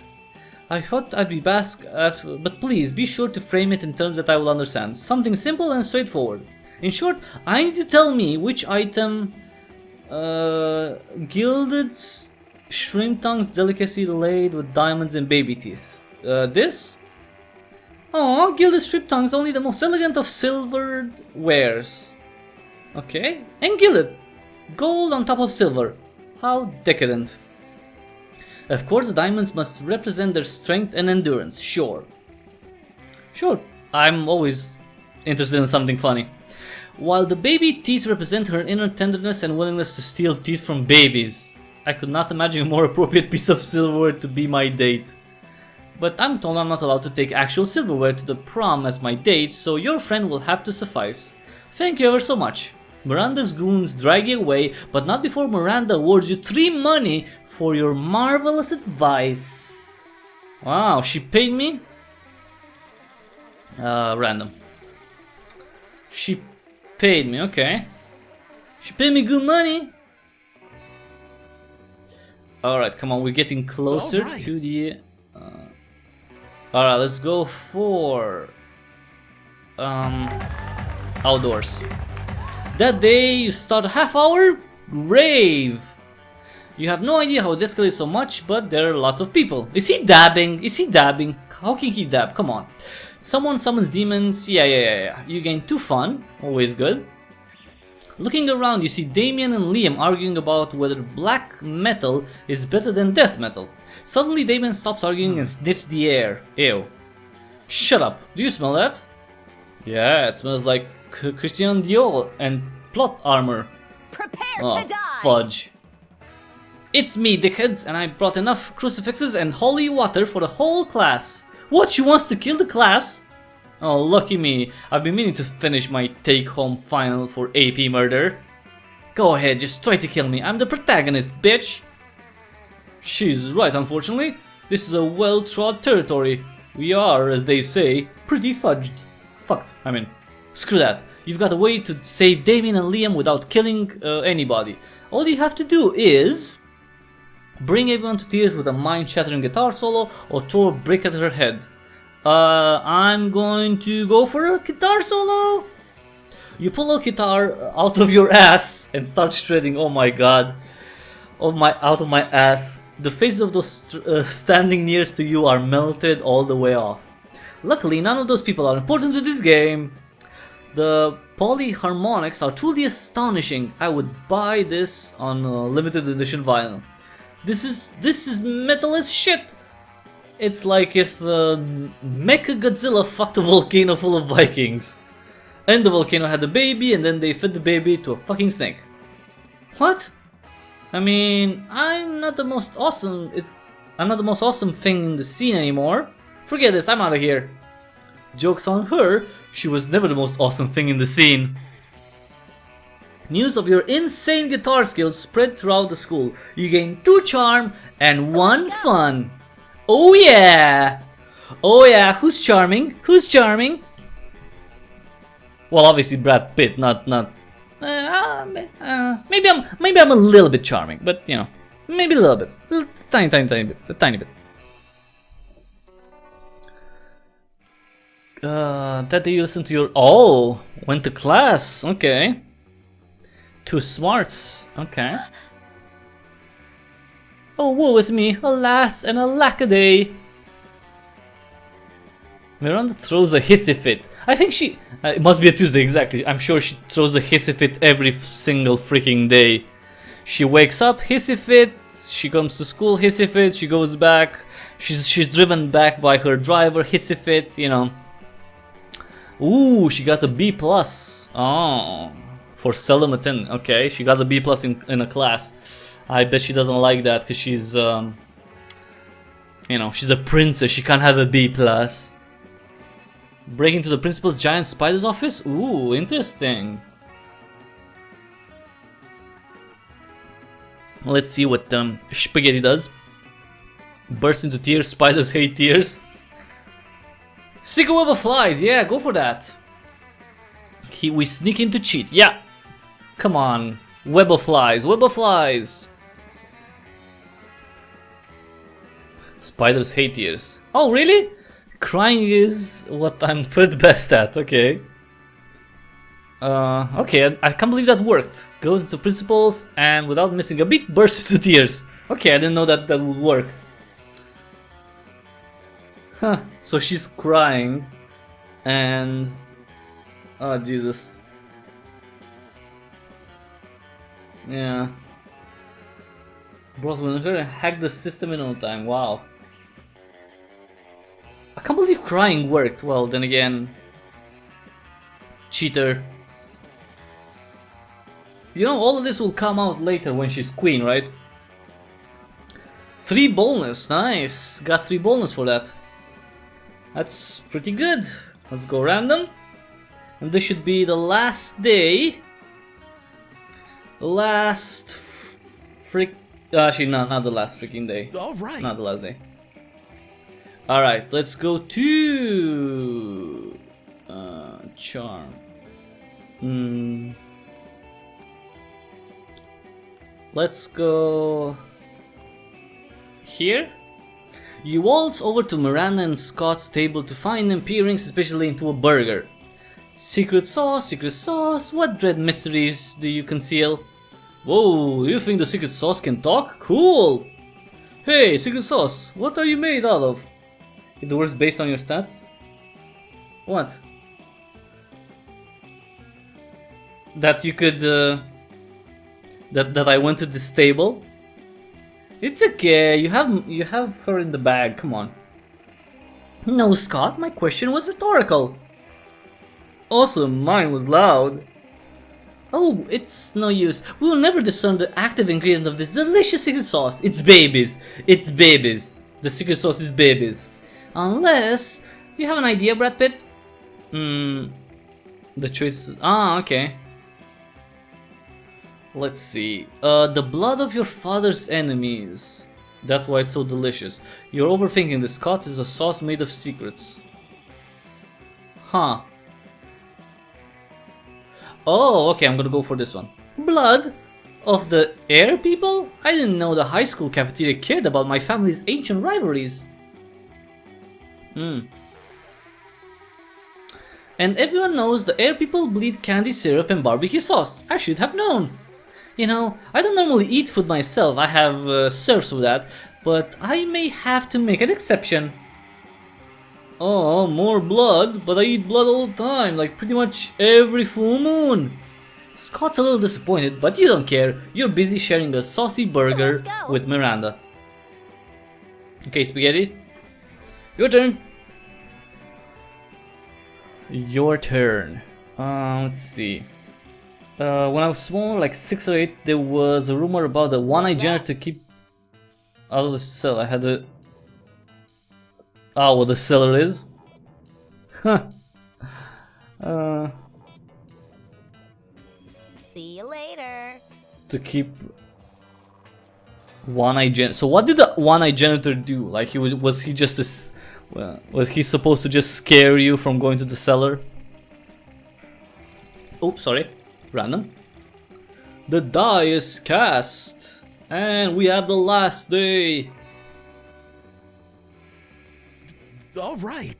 I thought I'd be but please be sure to frame it in terms that I will understand. Something simple and straightforward. In short, I need to tell me which item gilded shrimp tongues delicacy laid with diamonds and baby teeth. This? Oh, gilded shrimp tongues, only the most elegant of silvered wares. Okay, and gilded. Gold on top of silver. How decadent. Of course, the diamonds must represent their strength and endurance, sure. Sure, I'm always interested in something funny. While the baby teeth represent her inner tenderness and willingness to steal teeth from babies. I could not imagine a more appropriate piece of silverware to be my date. But I'm told I'm not allowed to take actual silverware to the prom as my date, so your friend will have to suffice. Thank you ever so much. Miranda's goons drag you away, but not before Miranda awards you 3 money for your marvelous advice. Wow, she paid me? Random. She paid me, okay. She paid me good money. Alright, come on, we're getting closer to the... Alright, let's go for... outdoors. That day, you start a half-hour rave. You have no idea how it escalates so much, but there are lots of people. Is he dabbing? Is he dabbing? How can he dab? Come on. Someone summons demons. Yeah. You gain 2 fun. Always good. Looking around, you see Damien and Liam arguing about whether black metal is better than death metal. Suddenly, Damien stops arguing and sniffs the air. Ew. Shut up. Do you smell that? Yeah, it smells like Christian Dior and plot armor. Prepare to die! Fudge. It's me, dickheads, and I brought enough crucifixes and holy water for the whole class. What, she wants to kill the class? Oh, lucky me. I've been meaning to finish my take-home final for AP murder. Go ahead, just try to kill me. I'm the protagonist, bitch. She's right, unfortunately. This is a well-trod territory. We are, as they say, pretty fucked, I mean. Screw that. You've got a way to save Damien and Liam without killing anybody. All you have to do is bring everyone to tears with a mind-shattering guitar solo or throw a brick at her head. I'm going to go for a guitar solo. You pull a guitar out of your ass and start shredding. Oh my god. Out of my ass. The faces of those standing nearest to you are melted all the way off. Luckily, none of those people are important to this game. The polyharmonics are truly astonishing. I would buy this on limited edition vinyl. This is metal as shit. It's like if Mechagodzilla fucked a volcano full of Vikings. and the volcano had a baby, and then they fed the baby to a fucking snake. What? I mean, I'm not the most awesome thing in the scene anymore. Forget this, I'm out of here. Joke's on her, she was never the most awesome thing in the scene. News of your insane guitar skills spread throughout the school. You gain 2 charm and 1 fun. Oh yeah! Oh yeah, who's charming? Who's charming? Well, obviously Brad Pitt, not maybe I'm a little bit charming, but you know, maybe a little bit, tiny bit. That you listen to your went to class, okay. 2 smarts, okay. Oh, woe is me, alas and alack-a-day. Miranda throws a hissy fit. I think she... it must be a Tuesday, exactly. I'm sure she throws a hissy fit every single freaking day. She wakes up, hissy fit. She comes to school, hissy fit. She goes back. She's driven back by her driver, hissy fit, you know. Ooh, she got a B+. Oh, for seldom attend. Okay, she got a B+ in a class. I bet she doesn't like that because she's, you know, she's a princess. She can't have a B+. Break into the principal's giant spider's office? Ooh, interesting. Let's see what Spaghetti does. Bursts into tears, spiders hate tears. Stick a web of flies, yeah, go for that. We sneak in to cheat, yeah. Come on, web of flies, web of flies. Spiders hate tears. Oh, really? Crying is what I'm third best at, okay. Okay, I can't believe that worked. Go into principals and without missing a beat, burst into tears. Okay, I didn't know that would work. Huh, so she's crying and... oh, Jesus. Yeah. Brought with her and hacked the system in no time, wow. I can't believe crying worked. Well, then again, cheater. You know, all of this will come out later when she's queen, right? 3 bonus, nice. Got 3 bonus for that. That's pretty good. Let's go random. And this should be the last day. Last freak. Actually, not the last freaking day. All right. Not the last day. Alright, let's go to charm. Let's go here. You waltz over to Miranda and Scott's table to find them peering suspiciously into a burger. Secret sauce, what dread mysteries do you conceal? Whoa, you think the secret sauce can talk? Cool! Hey, secret sauce, what are you made out of? It works based on your stats? What? That you could, that I went to this table? It's okay, you have her in the bag, come on. No, Scott, my question was rhetorical. Awesome, mine was loud. Oh, it's no use. We will never discern the active ingredient of this delicious secret sauce. It's babies. It's babies. The secret sauce is babies. Unless... you have an idea, Brad Pitt? The choice... ah, okay. Let's see. The blood of your father's enemies. That's why it's so delicious. You're overthinking this. Scott is a sauce made of secrets. Huh. Oh, okay, I'm gonna go for this one. Blood of the air people? I didn't know the high school cafeteria cared about my family's ancient rivalries. And everyone knows the air people bleed candy syrup and barbecue sauce. I should have known. You know, I don't normally eat food myself, I have serfs for that, but I may have to make an exception. Oh, more blood, but I eat blood all the time, like pretty much every full moon. Scott's a little disappointed, but you don't care. You're busy sharing a saucy burger with Miranda. Okay, Spaghetti. Your turn. Your turn. Let's see. When I was smaller, like 6 or 8, there was a rumor about the one-eye janitor to keep out of the cell. I had a... Oh, what the cellar is? Huh. See you later. To keep one-eye janitor. So what did the one-eye janitor do? Like was he just this? Was he supposed to just scare you from going to the cellar? Oh, sorry, random. The die is cast, and we have the last day. All right.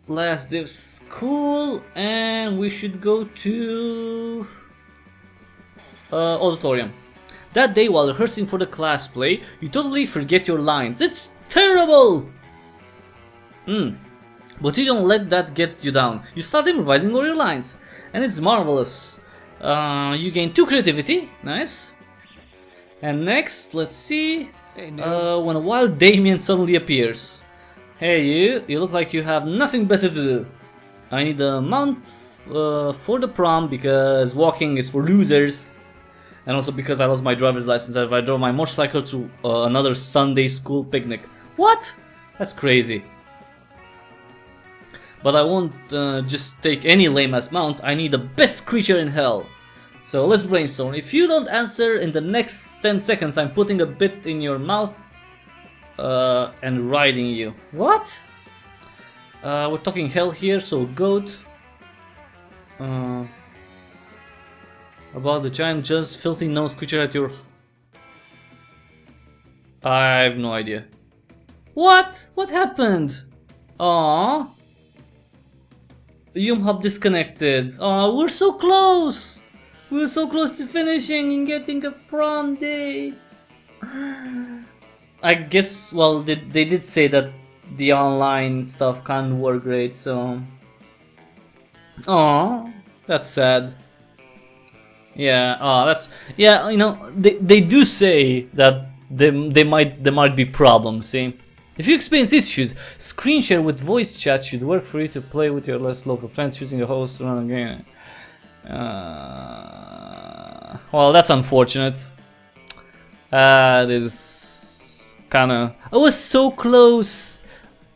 Last day of school, and we should go to auditorium. That day, while rehearsing for the class play, you totally forget your lines. It's terrible! But you don't let that get you down. You start improvising all your lines, and it's marvelous. You gain 2 creativity, nice. And next, let's see, when a wild Damien suddenly appears. Hey you look like you have nothing better to do. I need a mount for the prom because walking is for losers. And also because I lost my driver's license if I drove my motorcycle to another Sunday school picnic. What? That's crazy. But I won't just take any lame-ass mount, I need the best creature in hell. So let's brainstorm. If you don't answer in the next 10 seconds, I'm putting a bit in your mouth and riding you. What? We're talking hell here, so goat. About the giant, just filthy nose creature at your... I have no idea. What? What happened? Aww. Hub disconnected. Aw, we're so close! We're so close to finishing and getting a prom date. I guess, well, they did say that the online stuff can't work great, so... Aw, that's sad. Yeah, that's... Yeah, you know, they do say that there might be problems, see? If you experience issues, screen share with voice chat should work for you to play with your less local friends, choosing a host to run a game. Well, that's unfortunate. It is kinda... I was so close!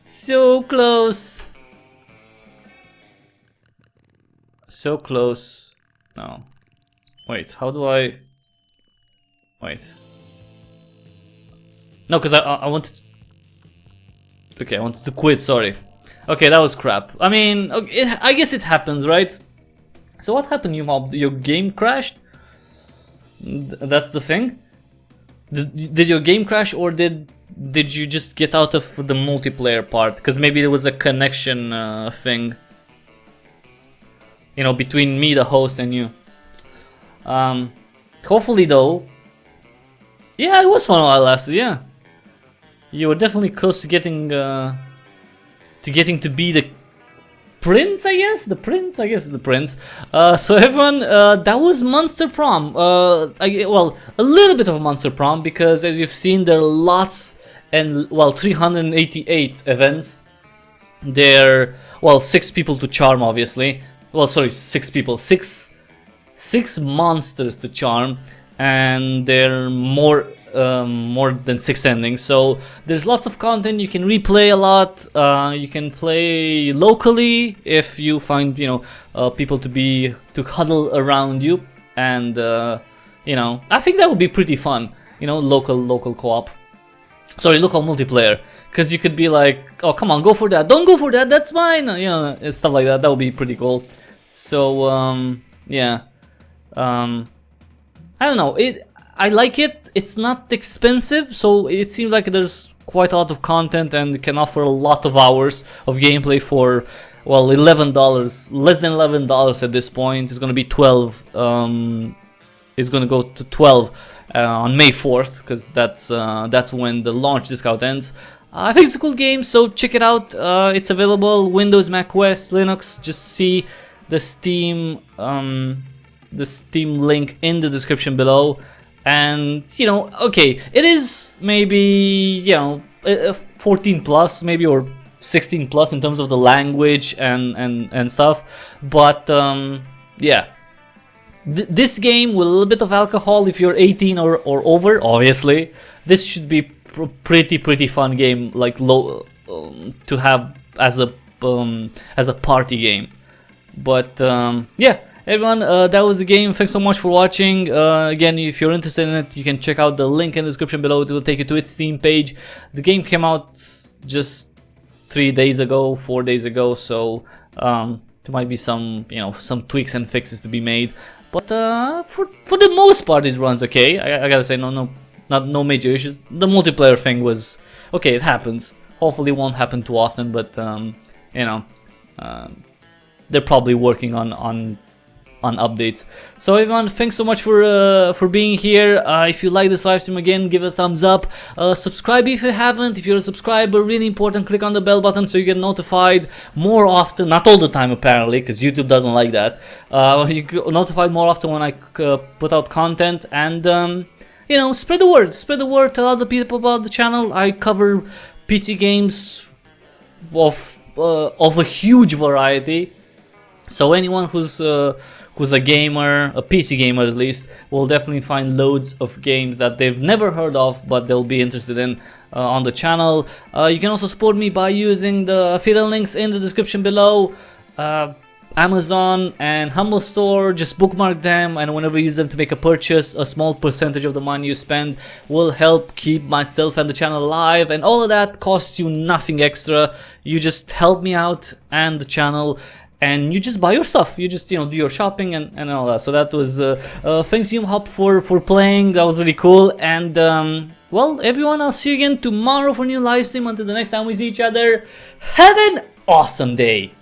So close! So close. No. Wait, how do I... Wait. No, because I wanted... Okay, I wanted to quit, sorry. Okay, that was crap. I mean, okay, I guess it happens, right? So what happened, Mob? Your game crashed? That's the thing? Did your game crash, or did you just get out of the multiplayer part? Because maybe there was a connection thing. You know, between me, the host, and you. Hopefully though... Yeah, it was fun while it lasted, yeah. You were definitely close to getting to be the prince, I guess? The prince? I guess it's the prince. So everyone, that was Monster Prom. Well, a little bit of a Monster Prom, because as you've seen, there are lots and, well, 388 events. There, well, 6 people to charm, obviously. Well, sorry, 6 people. 6 monsters to charm, and there are more than 6 endings, so there's lots of content. You can replay a lot. You can play locally if you find, you know, people to huddle around you, and you know, I think that would be pretty fun. You know, local co-op. Sorry, local multiplayer, because you could be like, oh come on, go for that. Don't go for that. That's mine. You know, and stuff like that. That would be pretty cool. So yeah, I don't know. I like it. It's not expensive, so it seems like there's quite a lot of content and can offer a lot of hours of gameplay for, well, $11, less than $11 at this point. It's gonna be 12. It's gonna go to 12 on May 4th, because that's when the launch discount ends. I think it's a cool game, so check it out. It's available Windows, Mac OS, Linux. Just see the Steam link in the description below. And, you know, okay, it is maybe, you know, 14 plus, maybe, or 16 plus in terms of the language and stuff, but yeah. This game with a little bit of alcohol, if you're 18 or over, obviously, this should be pretty fun game, like low to have as a party game. But yeah, everyone, that was the game. Thanks so much for watching. Again, if you're interested in it, you can check out the link in the description below. It will take you to its Steam page. The game came out just 4 days ago, so there might be some, you know, some tweaks and fixes to be made. But for the most part, it runs okay. I gotta say, no major issues. The multiplayer thing was okay. It happens. Hopefully, it won't happen too often. But you know, they're probably working on updates. So everyone, thanks so much for being here. If you like this live stream, again, give it a thumbs up. Subscribe if you haven't. If you're a subscriber, really important, click on the bell button so you get notified more often. Not all the time apparently, because YouTube doesn't like that. You get notified more often when I put out content. And you know, spread the word, tell other people about the channel. I cover PC games of a huge variety. So anyone who's a gamer, a PC gamer at least, will definitely find loads of games that they've never heard of, but they'll be interested in on the channel. You can also support me by using the affiliate links in the description below. Amazon and Humble Store, just bookmark them, and whenever you use them to make a purchase, a small percentage of the money you spend will help keep myself and the channel alive, and all of that costs you nothing extra. You just help me out and the channel, and you just buy your stuff. You just, you know, do your shopping and all that. So that was thanks YumHop for playing. That was really cool. And well, everyone, I'll see you again tomorrow for a new live stream. Until the next time we see each other, have an awesome day.